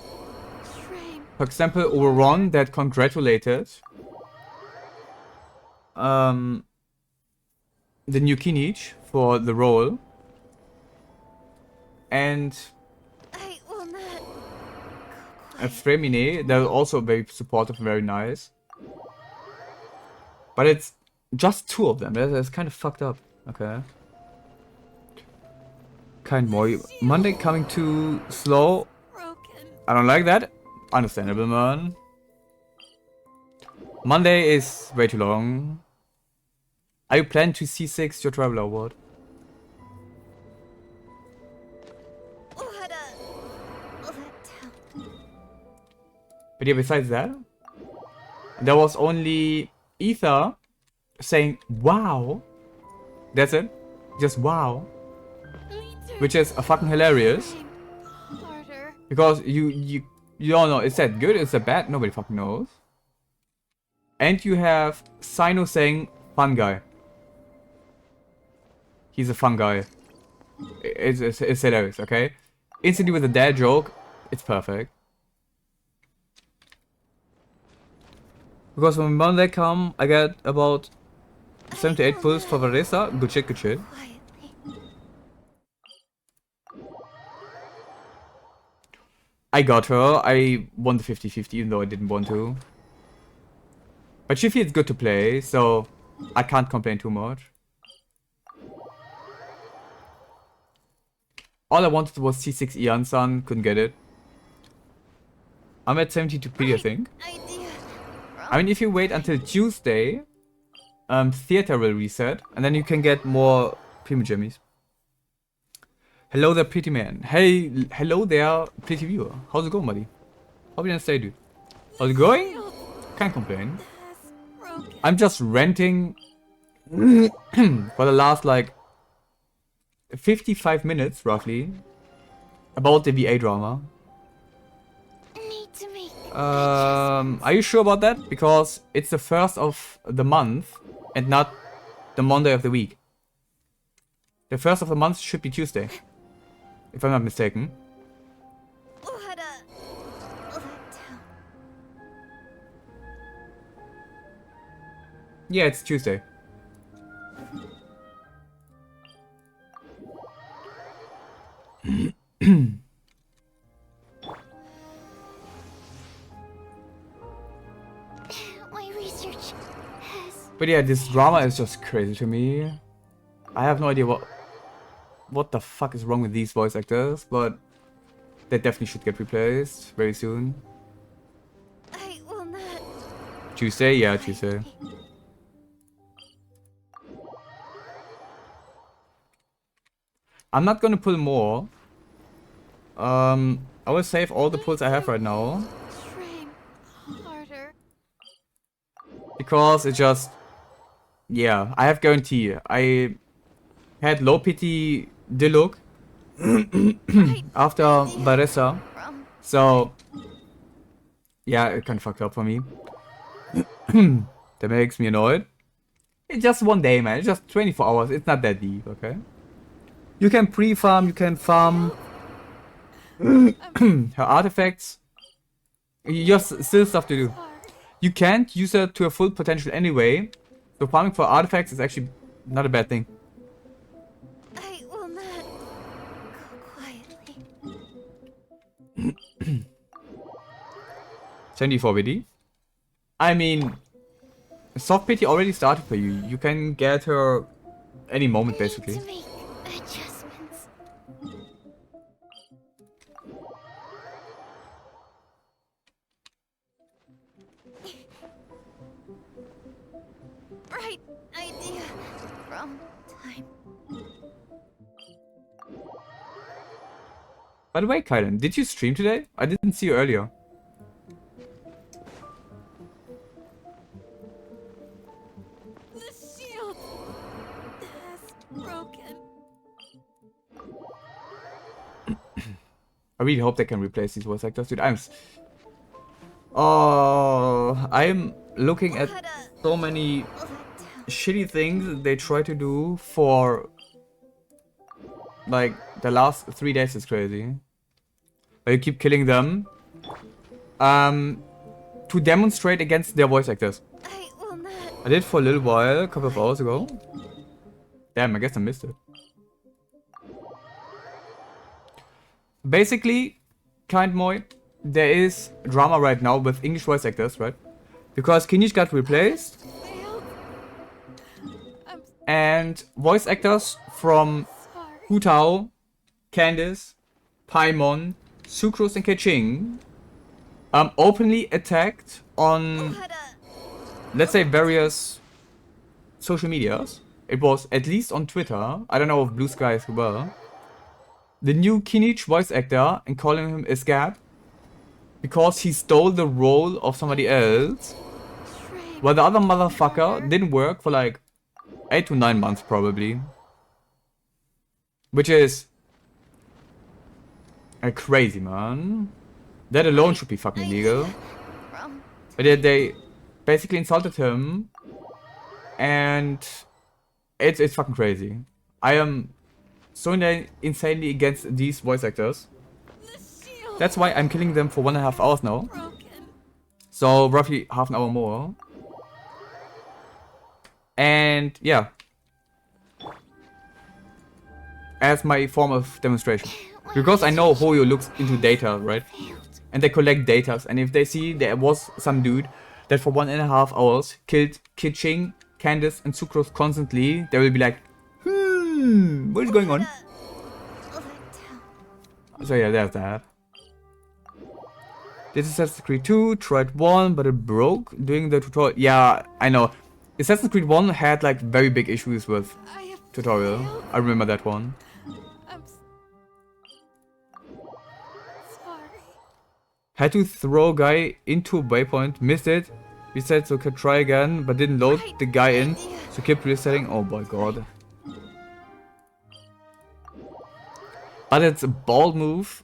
Train. For example, Overron that congratulated the new Kinich for the role. And I will not go Fremine, they're also very supportive and very nice. But it's just two of them. That's kind of fucked up. Okay. Kind more. Monday coming too slow. broken. I don't like that. Understandable, man. Monday is way too long. Are you planning to C6 your traveler award? Let down. But yeah, besides that, there was only Ether saying wow. That's it. Just wow. Which is a fucking hilarious. Harder. Because you don't know, is that good, is that bad? Nobody fucking knows. And you have Sino saying fun guy. He's a fun guy. It's hilarious, okay? Instantly with a dad joke, it's perfect. Because when Monday come, I get about 7 to 8 pulls for Varesa. Good shit, good shit. Quietly. I got her. I won the 50-50 even though I didn't want to. But she feels good to play, so I can't complain too much. All I wanted was C6 Eon Sun, couldn't get it. I'm at 72p, I think. I mean, if you wait until Tuesday, Theater will reset, and then you can get more Primo Jimmies. Hello there, pretty man. Hey, hello there, pretty viewer. How's it going, buddy? Hope you didn't stay, dude. How's it going? Can't complain. I'm just renting for the last, like, 55 minutes, roughly, about the VA drama. Need to make Are you sure about that? Because it's the first of the month and not the Monday of the week. The first of the month should be Tuesday, if I'm not mistaken. Yeah, it's Tuesday. My research has. But yeah, this drama is just crazy to me. I have no idea what the fuck is wrong with these voice actors, but they definitely should get replaced very soon. I will not. Tuesday? Yeah, Tuesday. I'm not gonna pull more. I will save all the pulls I have right now. Train harder. Because it just... Yeah, I have guarantee. I had low pity Diluc after Baressa. So... Yeah, it kinda fucked up for me. That makes me annoyed. It's just one day, man. It's just 24 hours. It's not that deep, okay? You can pre-farm, you can farm her artifacts. You just still stuff to do. You can't use her to her full potential anyway. So farming for artifacts is actually not a bad thing. I will not go quietly. 74 BD. I mean, soft pity already started for you. You can get her any moment basically. Need to make adjustments. Right idea from time. By the way, Kylan, did you stream today? I didn't see you earlier. The shield has broken. I really hope they can replace these voice actors, dude. I'm looking at so many shitty things they try to do for like the last 3 days is crazy. Like, you keep killing them to demonstrate against their voice actors. I will not. I did for a little while, a couple of hours ago. Damn, I guess I missed it. Basically, Kind Moy, there is drama right now with English voice actors, right? Because Kinish got replaced, Failed. I'm and voice actors from sorry. HuTao, Candace, Paimon, Sucrose, and Keching openly attacked on, let's say, various social medias. It was at least on Twitter. I don't know if Blue Sky as well. The new Kinich voice actor and calling him a scab because he stole the role of somebody else. Train While the other motherfucker didn't work for like 8 to 9 months probably. Which is crazy, man. That alone should be fucking illegal. from But yeah, they basically insulted him. And it's fucking crazy. I am so insanely against these voice actors. the shield That's why I'm killing them for 1.5 hours now. broken. So roughly half an hour more. And yeah. As my form of demonstration. Because I know Hoyo looks into data, right? And they collect datas, and if they see there was some dude that for 1.5 hours killed Kitching, Candace, and Sucrose constantly, they will be like, what is going on? So yeah, there's that. This is Assassin's Creed 2, tried 1, but it broke during the tutorial. Yeah, I know. Assassin's Creed 1 had like very big issues with tutorial. I remember that one. Sorry. Had to throw guy into a waypoint, missed it. We said so could try again, but didn't load the guy in, so kept resetting. Oh my god. But it's a bold move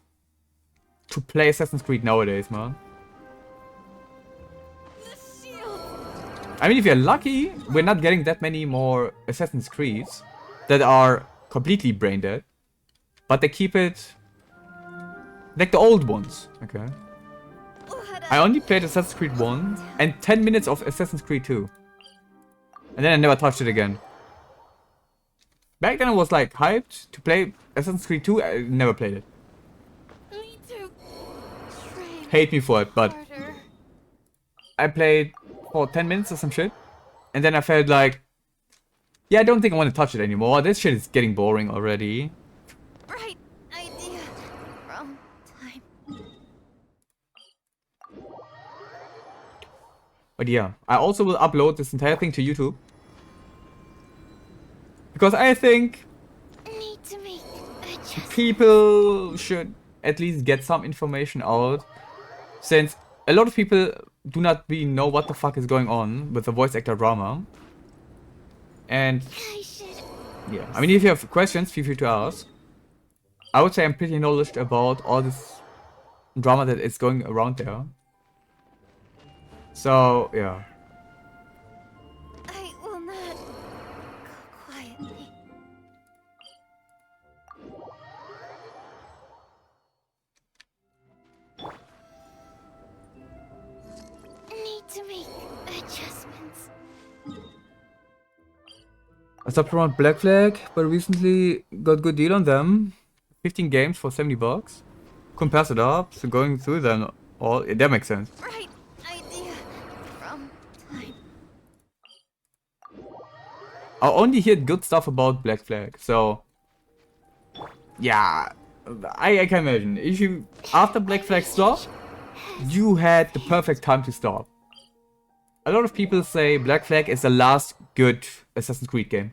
to play Assassin's Creed nowadays, man. I mean, if you're lucky, we're not getting that many more Assassin's Creeds that are completely brain dead. But they keep it like the old ones, okay? I only played Assassin's Creed 1 and 10 minutes of Assassin's Creed 2. And then I never touched it again. Back then I was like hyped to play Assassin's Creed 2, I never played it. Hate me for it, but I played for 10 minutes or some shit. And then I felt like, yeah, I don't think I want to touch it anymore. This shit is getting boring already. Right idea. Wrong time. But yeah, I also will upload this entire thing to YouTube. Because I think Need to make adjustments. people should at least get some information out. Since a lot of people do not really know what the fuck is going on with the voice actor drama. And I should. yeah, I mean, if you have questions, feel free to ask. I would say I'm pretty knowledgeable about all this drama that is going around there. So, yeah. I will not go quietly. Need to make adjustments. I stopped around Black Flag, but recently got good deal on them. 15 games for 70 bucks. Couldn't pass it up, so going through them all, yeah, that makes sense. Right idea. Wrong time. I only heard good stuff about Black Flag, so yeah, I can imagine. If you, after Black Flag stopped, you had the perfect time to stop. A lot of people say Black Flag is the last good Assassin's Creed game.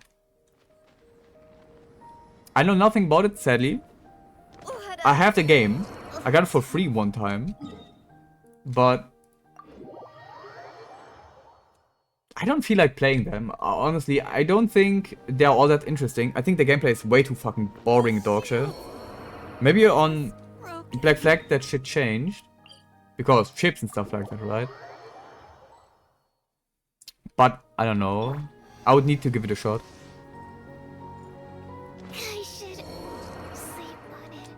I know nothing about it, sadly. I have the game. I got it for free one time. But I don't feel like playing them. Honestly, I don't think they're all that interesting. I think the gameplay is way too fucking boring, dog shit. Maybe on Black Flag that shit changed. Because chips and stuff like that, right? But I don't know. I would need to give it a shot. I should sleep on it.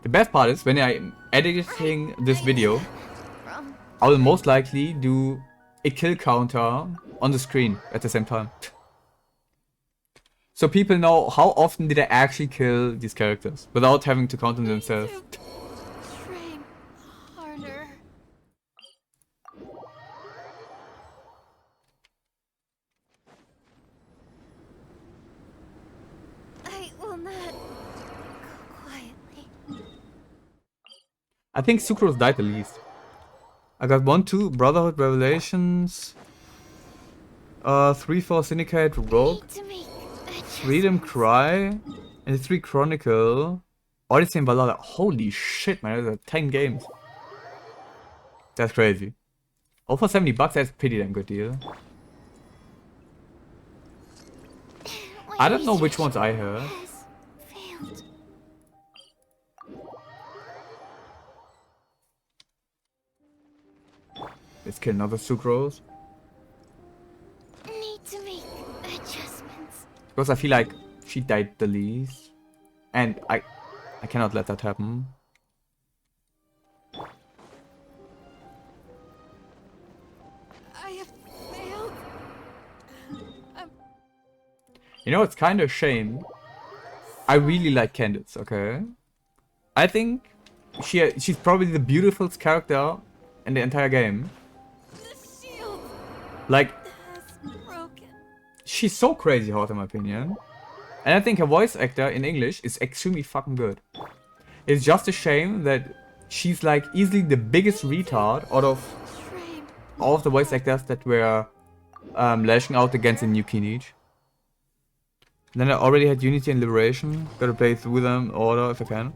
The best part is when I'm editing this video, Wrong. I will most likely do a kill counter on the screen at the same time. So people know how often did I actually kill these characters without having to count them themselves. Train harder. I will not go quietly. I think Sucrose died the least. I got 1, 2, Brotherhood Revelations, 3, 4, Syndicate, Rogue, Need to make Freedom adjustments. Cry, and 3 Chronicle, Odyssey and Valhalla. Holy shit, man, that's 10 games. That's crazy. All for 70 bucks, that's a pretty damn good deal. I don't know which ones I have. Has failed. Let's kill another Sucrose. Need to make adjustments. Because I feel like she died the least. And I cannot let that happen. I have failed. You know, it's kind of a shame. I really like Candace, okay? I think she's probably the beautifulest character in the entire game. The shield Like, has broken. she's so crazy hot in my opinion. And I think her voice actor in English is extremely fucking good. It's just a shame that she's like easily the biggest retard out of Train. all of the voice actors that were lashing out against the new Kinich. Then I already had Unity and Liberation. Gotta play through them order if I can.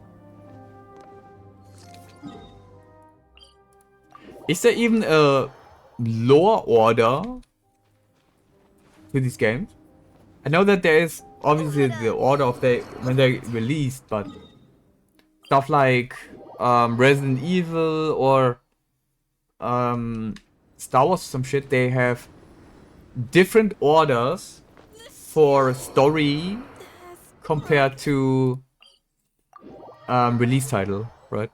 Is there even a lower order to these games? I know that there is obviously the order of when they released, but stuff like Resident Evil or Star Wars or some shit, they have different orders for story compared to release title, right?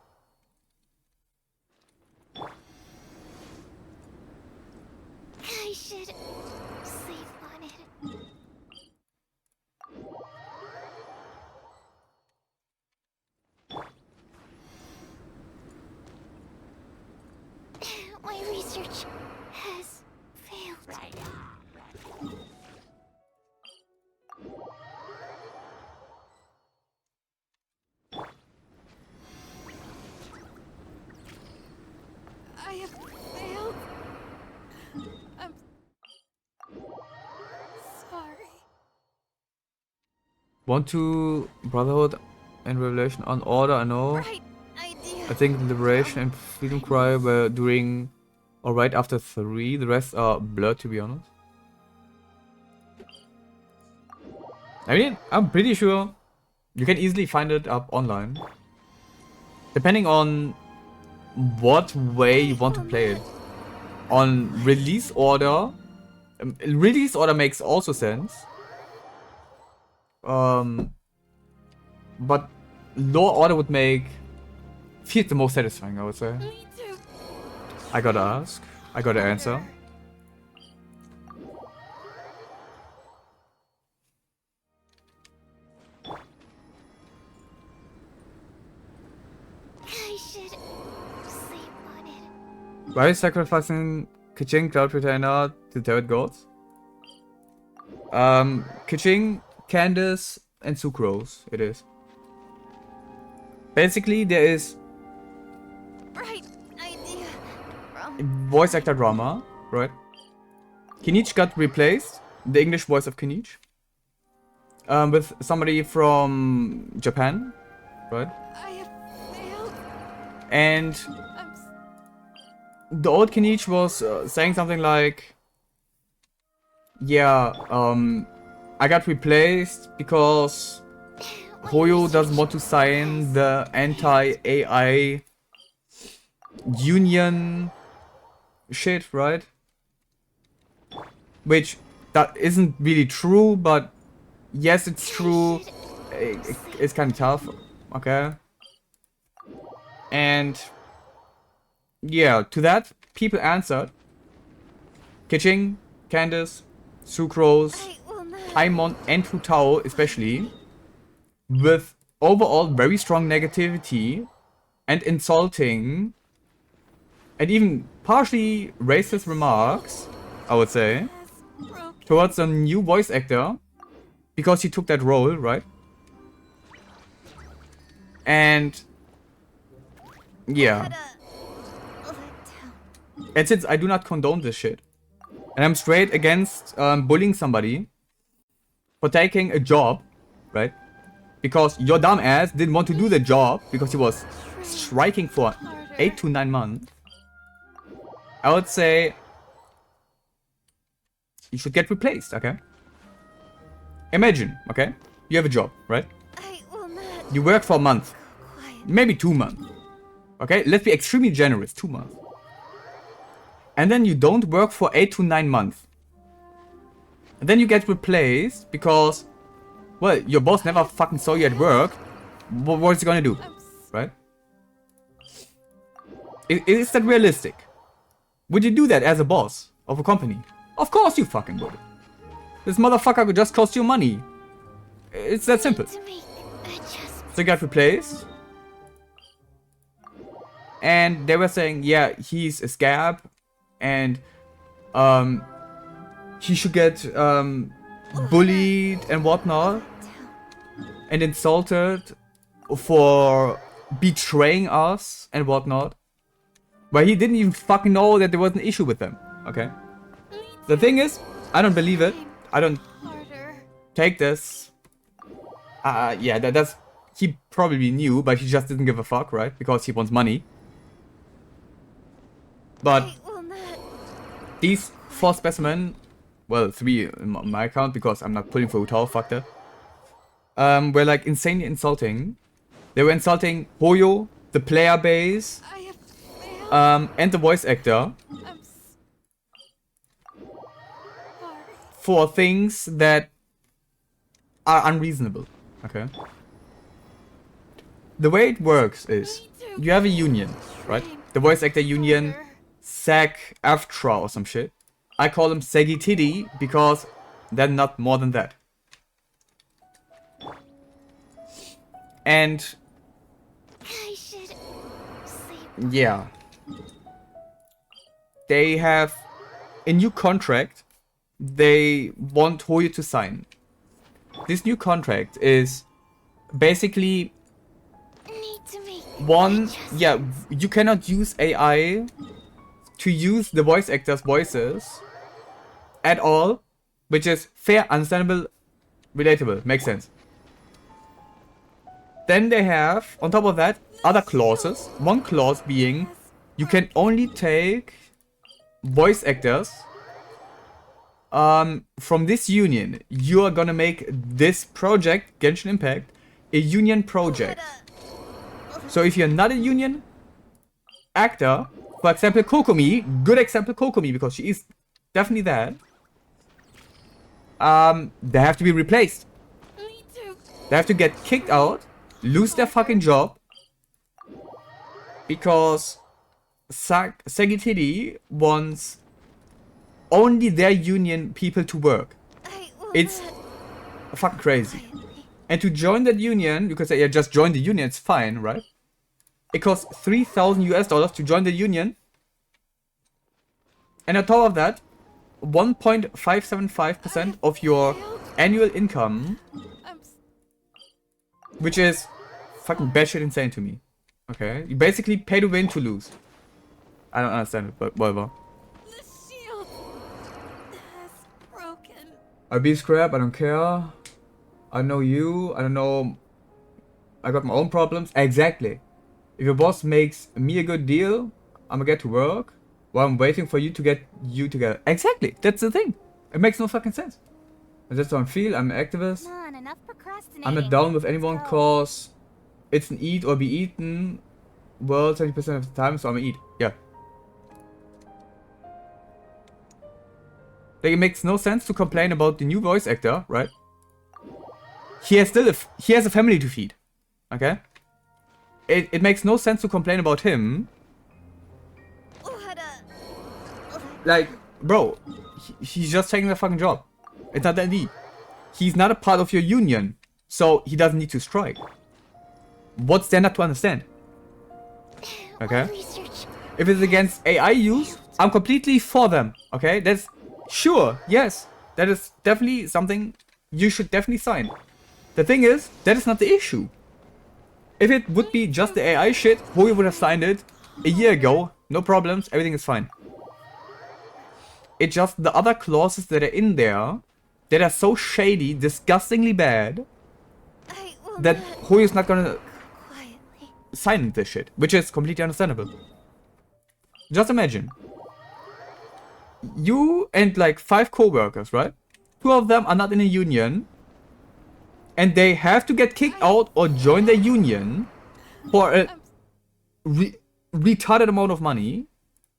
I should sleep on it. My research has failed. I have failed. I'm sorry. 1, 2, Brotherhood and Revelation on order, I know. Right idea. I think Liberation and Freedom Cry were during or right after 3. The rest are blurred, to be honest. I mean, I'm pretty sure you can easily find it up online. Depending on what way you want to play it. On release order, release order makes also sense. But lower order would feels the most satisfying, I would say. Me too. I gotta ask. I gotta answer. I should sleep on it. Why are you sacrificing Keqing, Cloud Retainer to Tevyet gods? Keqing, Candace, and Sucrose, it is. Basically, there is Right idea. voice actor drama, right? Kinich got replaced, the English voice of Kinich, with somebody from Japan, right? I have failed. And I'm the old Kinich was saying something like, yeah, I got replaced because Hoyo doesn't want to sign the anti-AI union shit, right? Which, that isn't really true, but yes, it's true. It's kind of tough, okay? And yeah, to that, people answered. Keqing, Candace, Sucrose, I will not. Paimon, and HuTao especially, with overall very strong negativity and insulting and even partially racist remarks, I would say, Has broken. towards a new voice actor because he took that role, right? And yeah. Had a letdown. And since I do not condone this shit, and I'm straight against bullying somebody for taking a job, right? Because your dumb ass didn't want to do the job because he was striking for 8 to 9 months. I would say you should get replaced, okay? Imagine, okay? You have a job, right? I will not. You work for a month, Quiet. maybe 2 months. Okay? Let's be extremely generous, 2 months. And then you don't work for 8 to 9 months. And then you get replaced because, well, your boss never fucking saw you at work. What is he gonna do? Right? Is that realistic? Would you do that as a boss of a company? Of course you fucking would. This motherfucker could just cost you money. It's that simple. To make adjustments. So he got replaced. And they were saying, yeah, he's a scab. And he should get bullied and whatnot. And insulted for betraying us and whatnot. But he didn't even fucking know that there was an issue with them. Okay? The thing is, I don't believe it. I don't Harder. take this. Yeah, that's... He probably knew, but he just didn't give a fuck, right? Because he wants money. But I will not. these 4 specimen... Well, 3 in my account, because I'm not pulling for HuTao, fuck that. Were like insanely insulting. They were insulting Hoyo, the player base, I have failed. and the voice actor. I'm sorry. For things that are unreasonable. Okay. The way it works is you have a union, right? The voice actor union, SAG-AFTRA or some shit. I call them SAG-AFTRA because they're not more than that. And I should sleep. yeah, they have a new contract they want Hoyo to sign. This new contract is basically Need to make one, yeah, you cannot use AI to use the voice actors' voices at all, which is fair, understandable, relatable, makes sense. Then they have, on top of that, other clauses. One clause being, you can only take voice actors from this union. You are gonna make this project, Genshin Impact, a union project. So if you're not a union actor, for example Kokomi, good example Kokomi, because she is definitely that, they have to be replaced. Me too. They have to get kicked out, lose their fucking job, because SAG-AFTRA wants only their union people to work. I will It's not. fucking crazy. Quietly. And to join that union, you can say, yeah, just join the union, it's fine, right? It costs $3,000 to join the union. And on top of that, 1.575% of your annual income, I'm which is fucking batshit insane to me. Okay? You basically pay to win to lose. I don't understand it, but whatever. the shield has broken. I'll be scrap, I don't care. I know you, I don't know. I got my own problems. Exactly. If your boss makes me a good deal, I'm gonna get to work while I'm waiting for you to get you together. Exactly. That's the thing. It makes no fucking sense. And that's how I feel. I'm an activist. Come on, enough procrastinating. I'm not down with anyone Let's go. cause it's an eat or be eaten world 70% of the time, so I'm gonna eat. Yeah. Like, it makes no sense to complain about the new voice actor, right? He has a family to feed. Okay? It makes no sense to complain about him. Like, bro, he's just taking the fucking job. It's not that deep. He's not a part of your union, so he doesn't need to strike. What's there not to understand? Okay? Research. If it's against AI use, I'm completely for them. Okay? That's sure, yes. That is definitely something you should definitely sign. The thing is, that is not the issue. If it would be just the AI shit, Hoyo would have signed it a year ago. No problems, everything is fine. It's just the other clauses that are in there that are so shady, disgustingly bad, I will that not. Hoyo's not gonna Quietly. sign this shit, which is completely understandable. Just imagine. You and like 5 co-workers, right? 2 of them are not in a union, and they have to get kicked out or join the union for a retarded amount of money,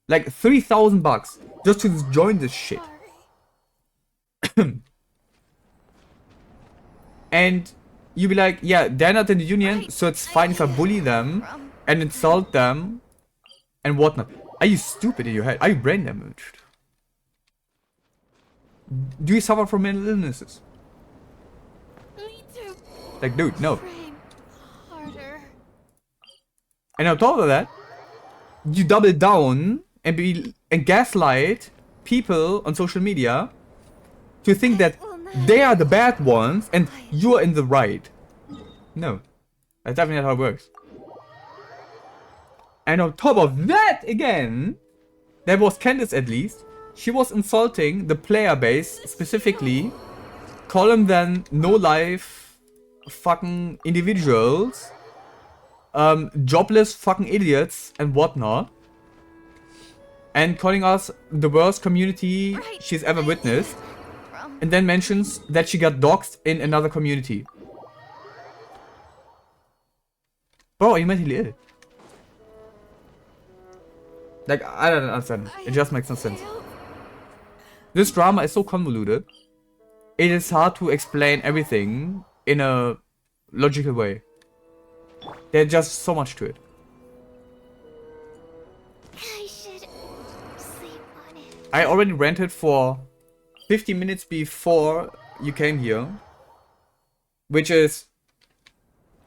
like $3,000 just to join this shit. Sorry. And you be like, yeah, they're not in the union, so it's fine if I bully them and insult them and whatnot. Are you stupid in your head? Are you brain damaged? Do you suffer from mental illnesses? Me too. Like, dude, no. Frame harder. And on top of that, you double down and gaslight people on social media to think that they are the bad ones and you are in the right. No. That's definitely not how it works. And on top of that, again, there was Candace at least. She was insulting the player base specifically, calling them no-life fucking individuals, jobless fucking idiots and whatnot. And calling us the worst community she's ever witnessed. And then mentions that she got doxxed in another community. Bro, are you mentally ill? Like, I don't understand. It just makes no sense. This drama is so convoluted. It is hard to explain everything in a logical way. There's just so much to it. I should sleep on it. I already ranted for 50 minutes before you came here. Which is...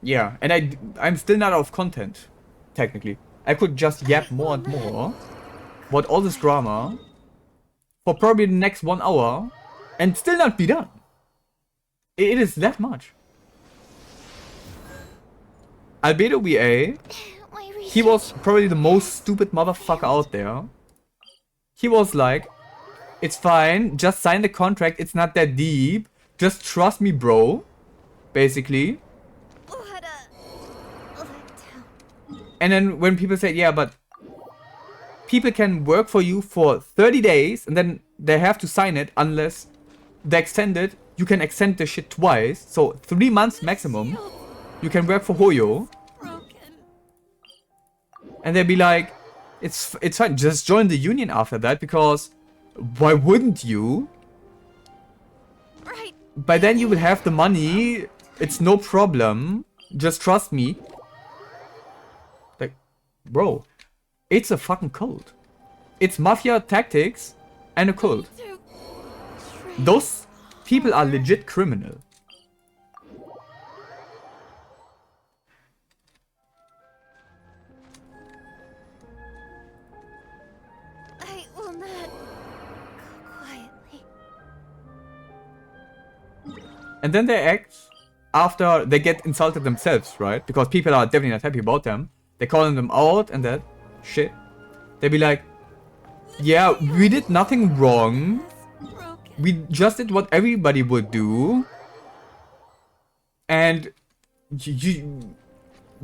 yeah, and I'm still not out of content, technically. I could just yap more and more about all this drama for probably the next 1 hour and still not be done. It is that much. Albedo VA, he was probably the most stupid motherfucker out there. He was like, it's fine, just sign the contract, it's not that deep. Just trust me, bro. Basically. And then when people say, yeah, but people can work for you for 30 days and then they have to sign it unless they extend it. You can extend the shit twice. So 3 months maximum. You can work for HuTao. And they'd be like, it's fine. Just join the union after that because why wouldn't you? By then you will have the money. It's no problem. Just trust me. Bro, it's a fucking cult. It's mafia tactics and a cult. Those people are legit criminal. I will not go quietly. And then they act after they get insulted themselves, right? Because people are definitely not happy about them. They're calling them out and that shit. They be like, yeah, we did nothing wrong. We just did what everybody would do. And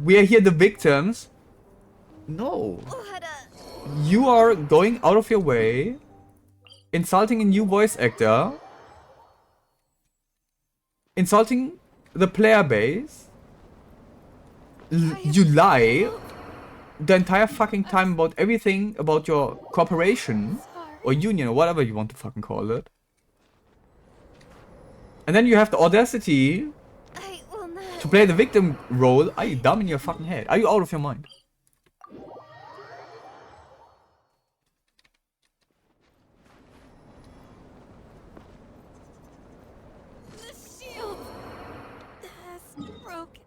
we are here the victims. No. You are going out of your way, insulting a new voice actor, insulting the player base. You lie the entire fucking time about everything about your corporation or union or whatever you want to fucking call it. And then you have the audacity to play the victim role. Are you dumb in your fucking head? Are you out of your mind? The shield has broken.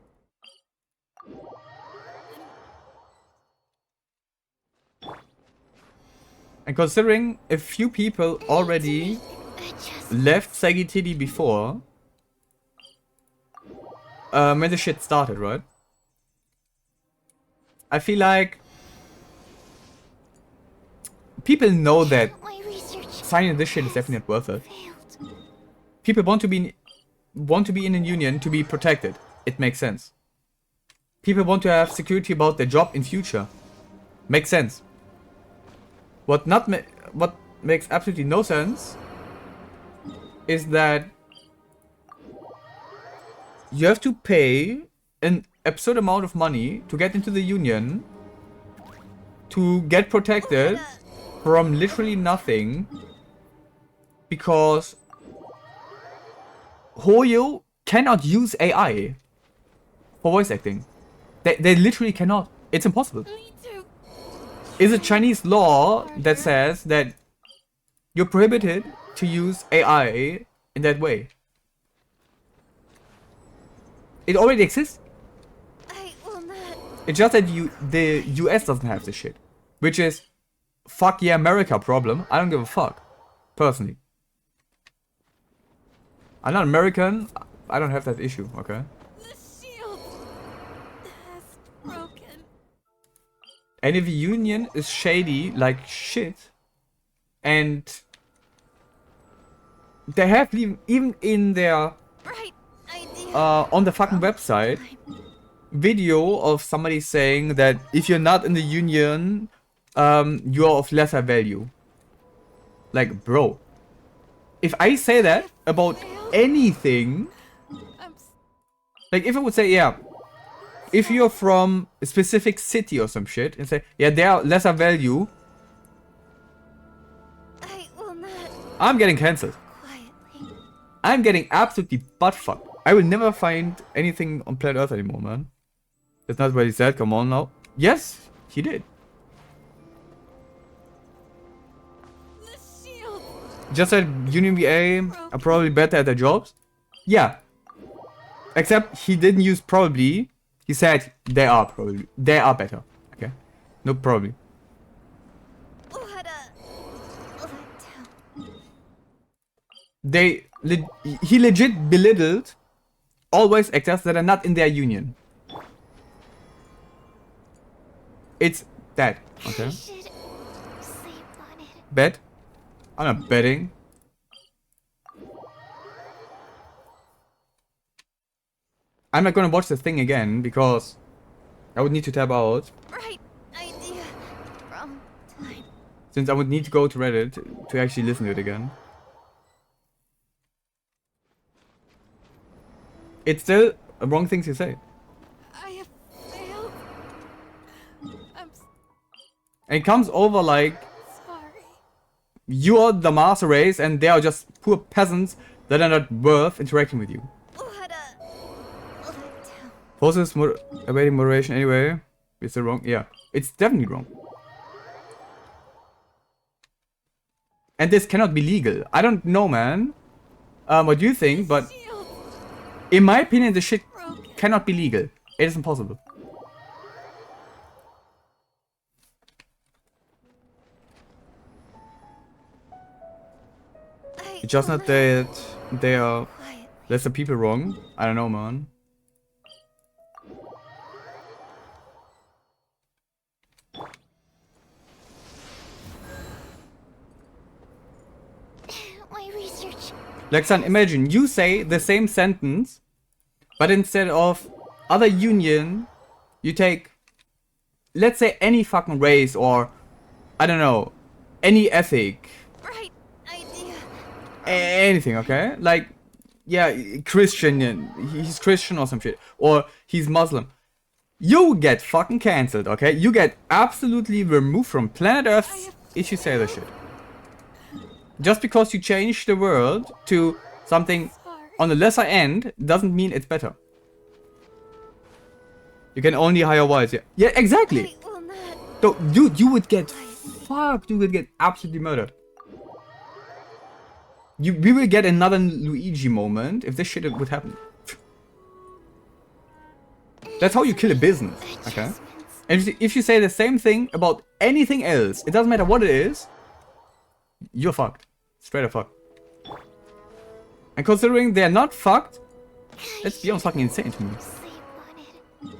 And considering a few people already left SAG-AFTRA before, when the shit started, right? I feel like people know that signing this shit is definitely not worth it. People want to be in a union to be protected. It makes sense. People want to have security about their job in future. Makes sense. What makes absolutely no sense is that you have to pay an absurd amount of money to get into the union to get protected from literally nothing because HuTao cannot use AI for voice acting. They literally cannot. It's impossible. It's a Chinese law that says that you're prohibited to use AI in that way. It already exists. I will not. It's just that the US doesn't have this shit. Which is, fuck yeah, America problem. I don't give a fuck. Personally. I'm not American. I don't have that issue, okay? The shield has broken. And if the union is shady like shit, and they have even in their Right idea. on the fucking website video of somebody saying that if you're not in the union, you're of lesser value. Like, bro, if I say that about anything, like if I would say, yeah, if you're from a specific city or some shit and say, yeah, they are lesser value, I will not. I'm getting cancelled. Quietly. I'm getting absolutely butt-fucked. I will never find anything on planet Earth anymore, man. That's not what he said, come on now. Yes, he did. The shield. Just said Union VA are probably better at their jobs. Yeah. Except he didn't use probably. He said they are probably. They are better. Okay. No, probably. What a letdown. He legit belittled all voice actors that are not in their union. It's that. Okay. I should sleep on it. Bet. I'm not betting. I'm not gonna watch the thing again because I would need to tab out. Right idea. From time. Since I would need to go to Reddit to actually listen to it again. It's still a wrong thing to say. I have failed. I'm And it comes over like sorry. you're the master race and they are just poor peasants that are not worth interacting with you. What a letdown. Forces awaiting moderation anyway. Is it wrong? Yeah. It's definitely wrong. And this cannot be legal. I don't know, man. What you think, but Shield in my opinion, this shit broken. cannot be legal. It is impossible. It's just not that they are Quietly. lesser people wrong. I don't know, man. My research. Like, son, imagine you say the same sentence, but instead of other union, you take, let's say, any fucking race or, I don't know, any ethic, Right idea. anything, okay? Like, yeah, Christian, he's Christian or some shit, or he's Muslim. You get fucking cancelled, okay? You get absolutely removed from planet Earth if you say this shit. Just because you change the world to something Sorry. on the lesser end doesn't mean it's better. You can only hire whites, yeah. Yeah, exactly. I will not. So, dude, you would get fucked. You would get absolutely murdered. We will get another Luigi moment if this shit would happen. That's how you kill a business, okay? And if you say the same thing about anything else, it doesn't matter what it is, you're fucked. Straight up fucked. And considering they're not fucked, that's beyond fucking insane to me. Sleep on it.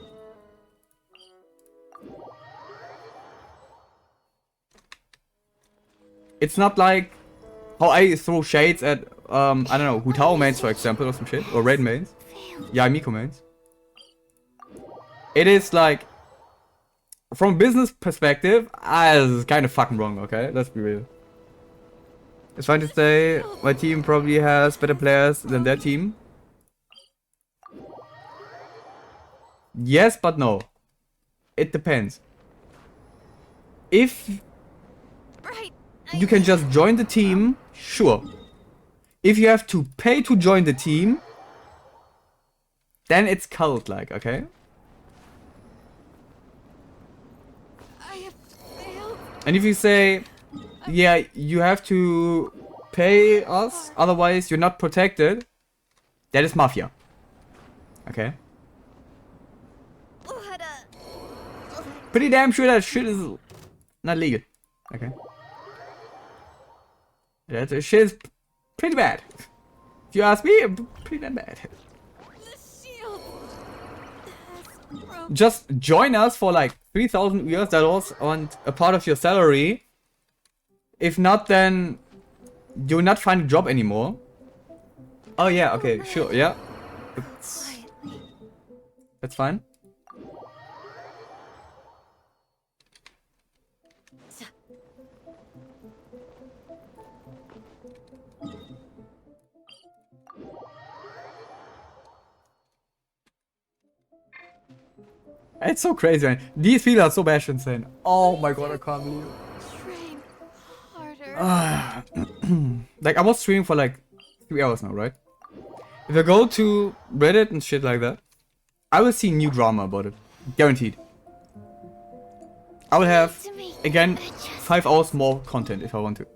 It's not like how I throw shades at, I don't know, HuTao mains, for example, or some shit. Or Raid mains. Yeah, Miko mains. It is like, from business perspective, it's kind of fucking wrong, okay? Let's be real. It's fine to say my team probably has better players than their team. Yes, but no. It depends. If Right. you can just join the team, sure. If you have to pay to join the team, then it's cult-like, okay? I have failed. And if you say, yeah, you have to pay us, otherwise you're not protected, that is mafia. Okay? pretty damn sure that shit is not legal. Okay. That shit is pretty bad. If you ask me, pretty damn bad. The shield has broken. Just join us for like 3,000 US dollars on a part of your salary. If not, then you'll not find a job anymore. Oh yeah, okay, sure, yeah. Quietly. That's fine. It's so crazy, man. These people are so bash insane. Oh my god, I can't believe Train harder. it. Like, I was streaming for like 3 hours now, right? If I go to Reddit and shit like that, I will see new drama about it. Guaranteed. I will have, again, 5 hours more content if I want to.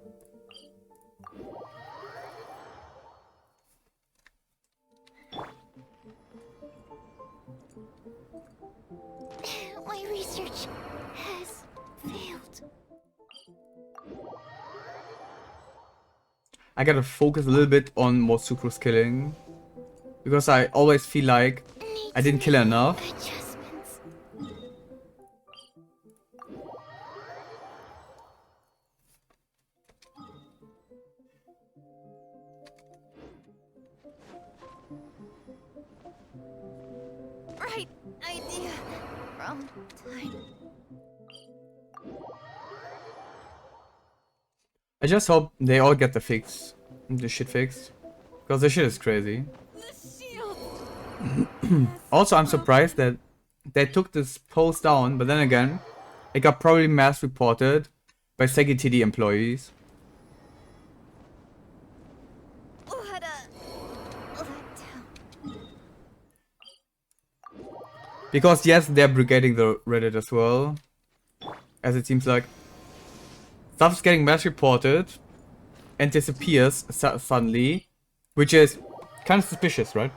My research has failed. I gotta focus a little bit on more sucrose killing. Because I always feel like I didn't kill enough. Adjustments. Right idea. Wrong time. I just hope they all get the shit fixed. Because the shit is crazy. The shield. Also, I'm surprised that they took this post down, but then again, it got probably mass reported by SAG-AFTRA employees. Let down. Because yes, they're brigading the Reddit as well. As it seems like. Stuff's getting mass reported and disappears suddenly. Which is kind of suspicious, right?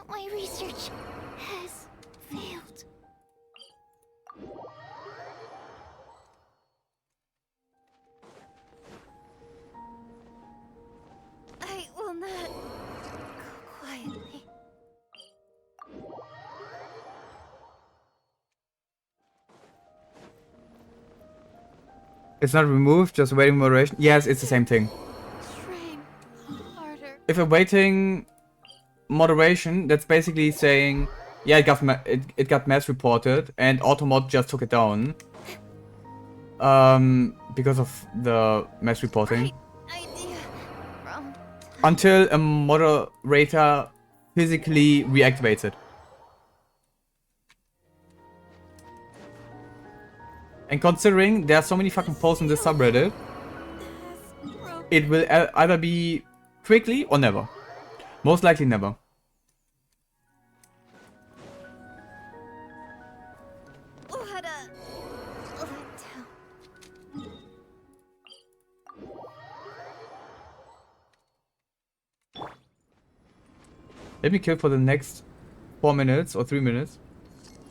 My research has failed. I will not go quietly. It's not removed, just waiting moderation. Yes, it's the same thing. Train harder. If we're waiting moderation, that's basically saying, yeah, it got mass reported and Automod just took it down. Because of the mass reporting. Right idea. Wrong time. Until a moderator physically reactivates it. And considering there are so many fucking posts on this subreddit, Has broken. it will either be quickly or never. Most likely never. Let down. Let me kill for the next 4 minutes or 3 minutes.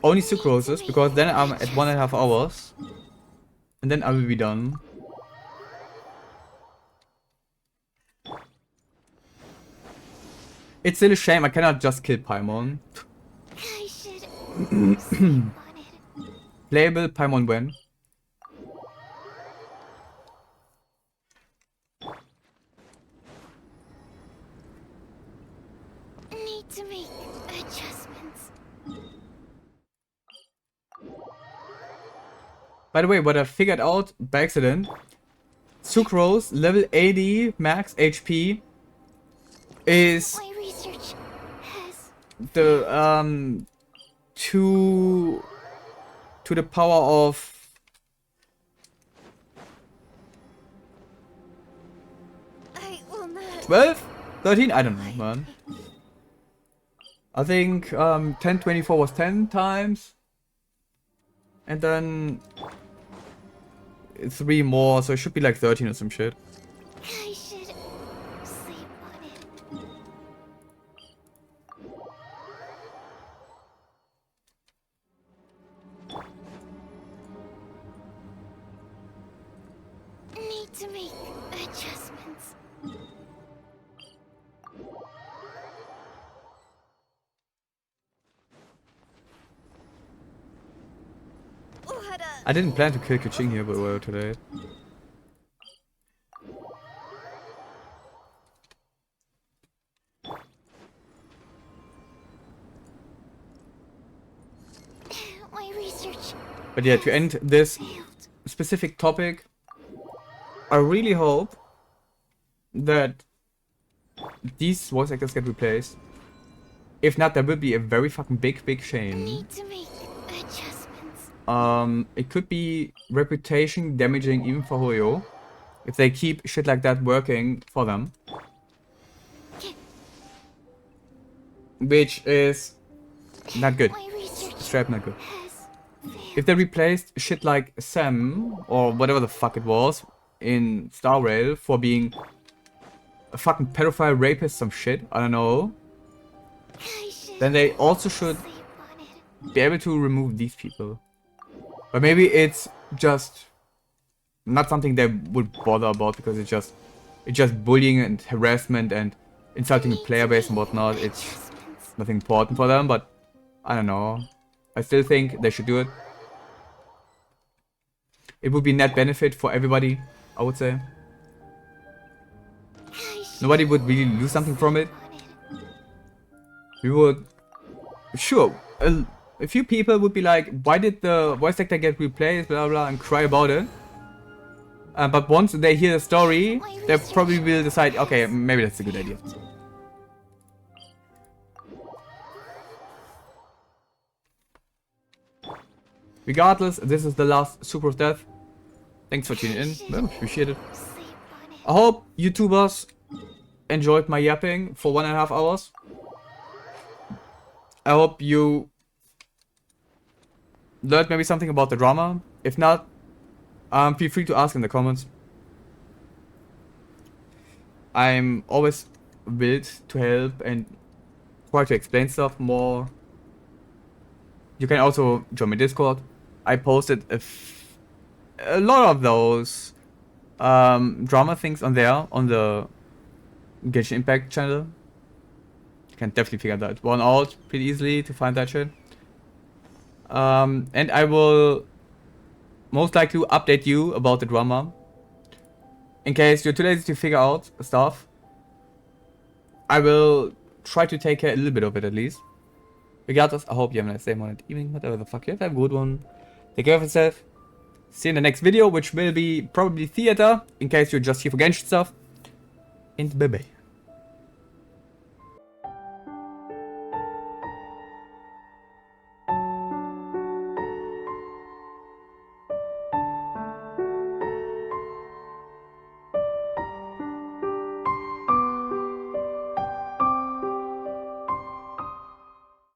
Only sucroses, because then I'm at 1.5 hours. And then I will be done. It's still a shame I cannot just kill Paimon. I should sleep on it. Playable Paimon when? Need to make adjustments. By the way, what I figured out by accident, Sucrose level 80 max HP is My research has the to the power of I will not 12? 13? I don't know, man. I think 1024 was 10 times. And then 3 more, so it should be like 13 or some shit. I should sleep on it. need to make adjustments. I didn't plan to kill Kuching here, but well, today. My research But yeah, to end this failed. specific topic, I really hope that these voice actors get replaced. If not, there will be a very fucking big shame. Need to make adjustments. It could be reputation damaging even for Hoyo if they keep shit like that working for them. Which is not good. My research Straight up not good. has failed. If they replaced shit like Sam, or whatever the fuck it was, in Star Rail for being a fucking pedophile rapist, some shit, I don't know, I should then they also should sleep on it. be able to remove these people. But maybe it's just not something they would bother about because it's just bullying and harassment and insulting the player base and whatnot. It's Adjustments. nothing important for them, but I don't know. I still think they should do it. It would be net benefit for everybody, I would say. I should Nobody would really lose something from it. sleep on it. We would... Sure, a few people would be like, why did the voice actor get replaced, blah blah, and cry about it. But once they hear the story, they probably will decide, okay, maybe that's a good idea. Regardless, this is the last Super of Death. Thanks for tuning in. Well, appreciate it. Sleep on it. I hope YouTubers enjoyed my yapping for 1.5 hours. I hope you learned maybe something about the drama. If not, feel free to ask in the comments. I'm always willing to help and try to explain stuff more. You can also join my Discord. I posted a lot of those drama things on there, on the Genshin Impact channel. You can definitely figure that one out pretty easily to find that shit. And I will most likely update you about the drama. In case you're too lazy to figure out stuff, I will try to take care a little bit of it at least. Regardless, I hope you have a nice day, morning, evening, whatever the fuck you have. Have a good one. Take care of yourself. See you in the next video, which will be probably theater, in case you're just here for Genshin stuff. And bye bye.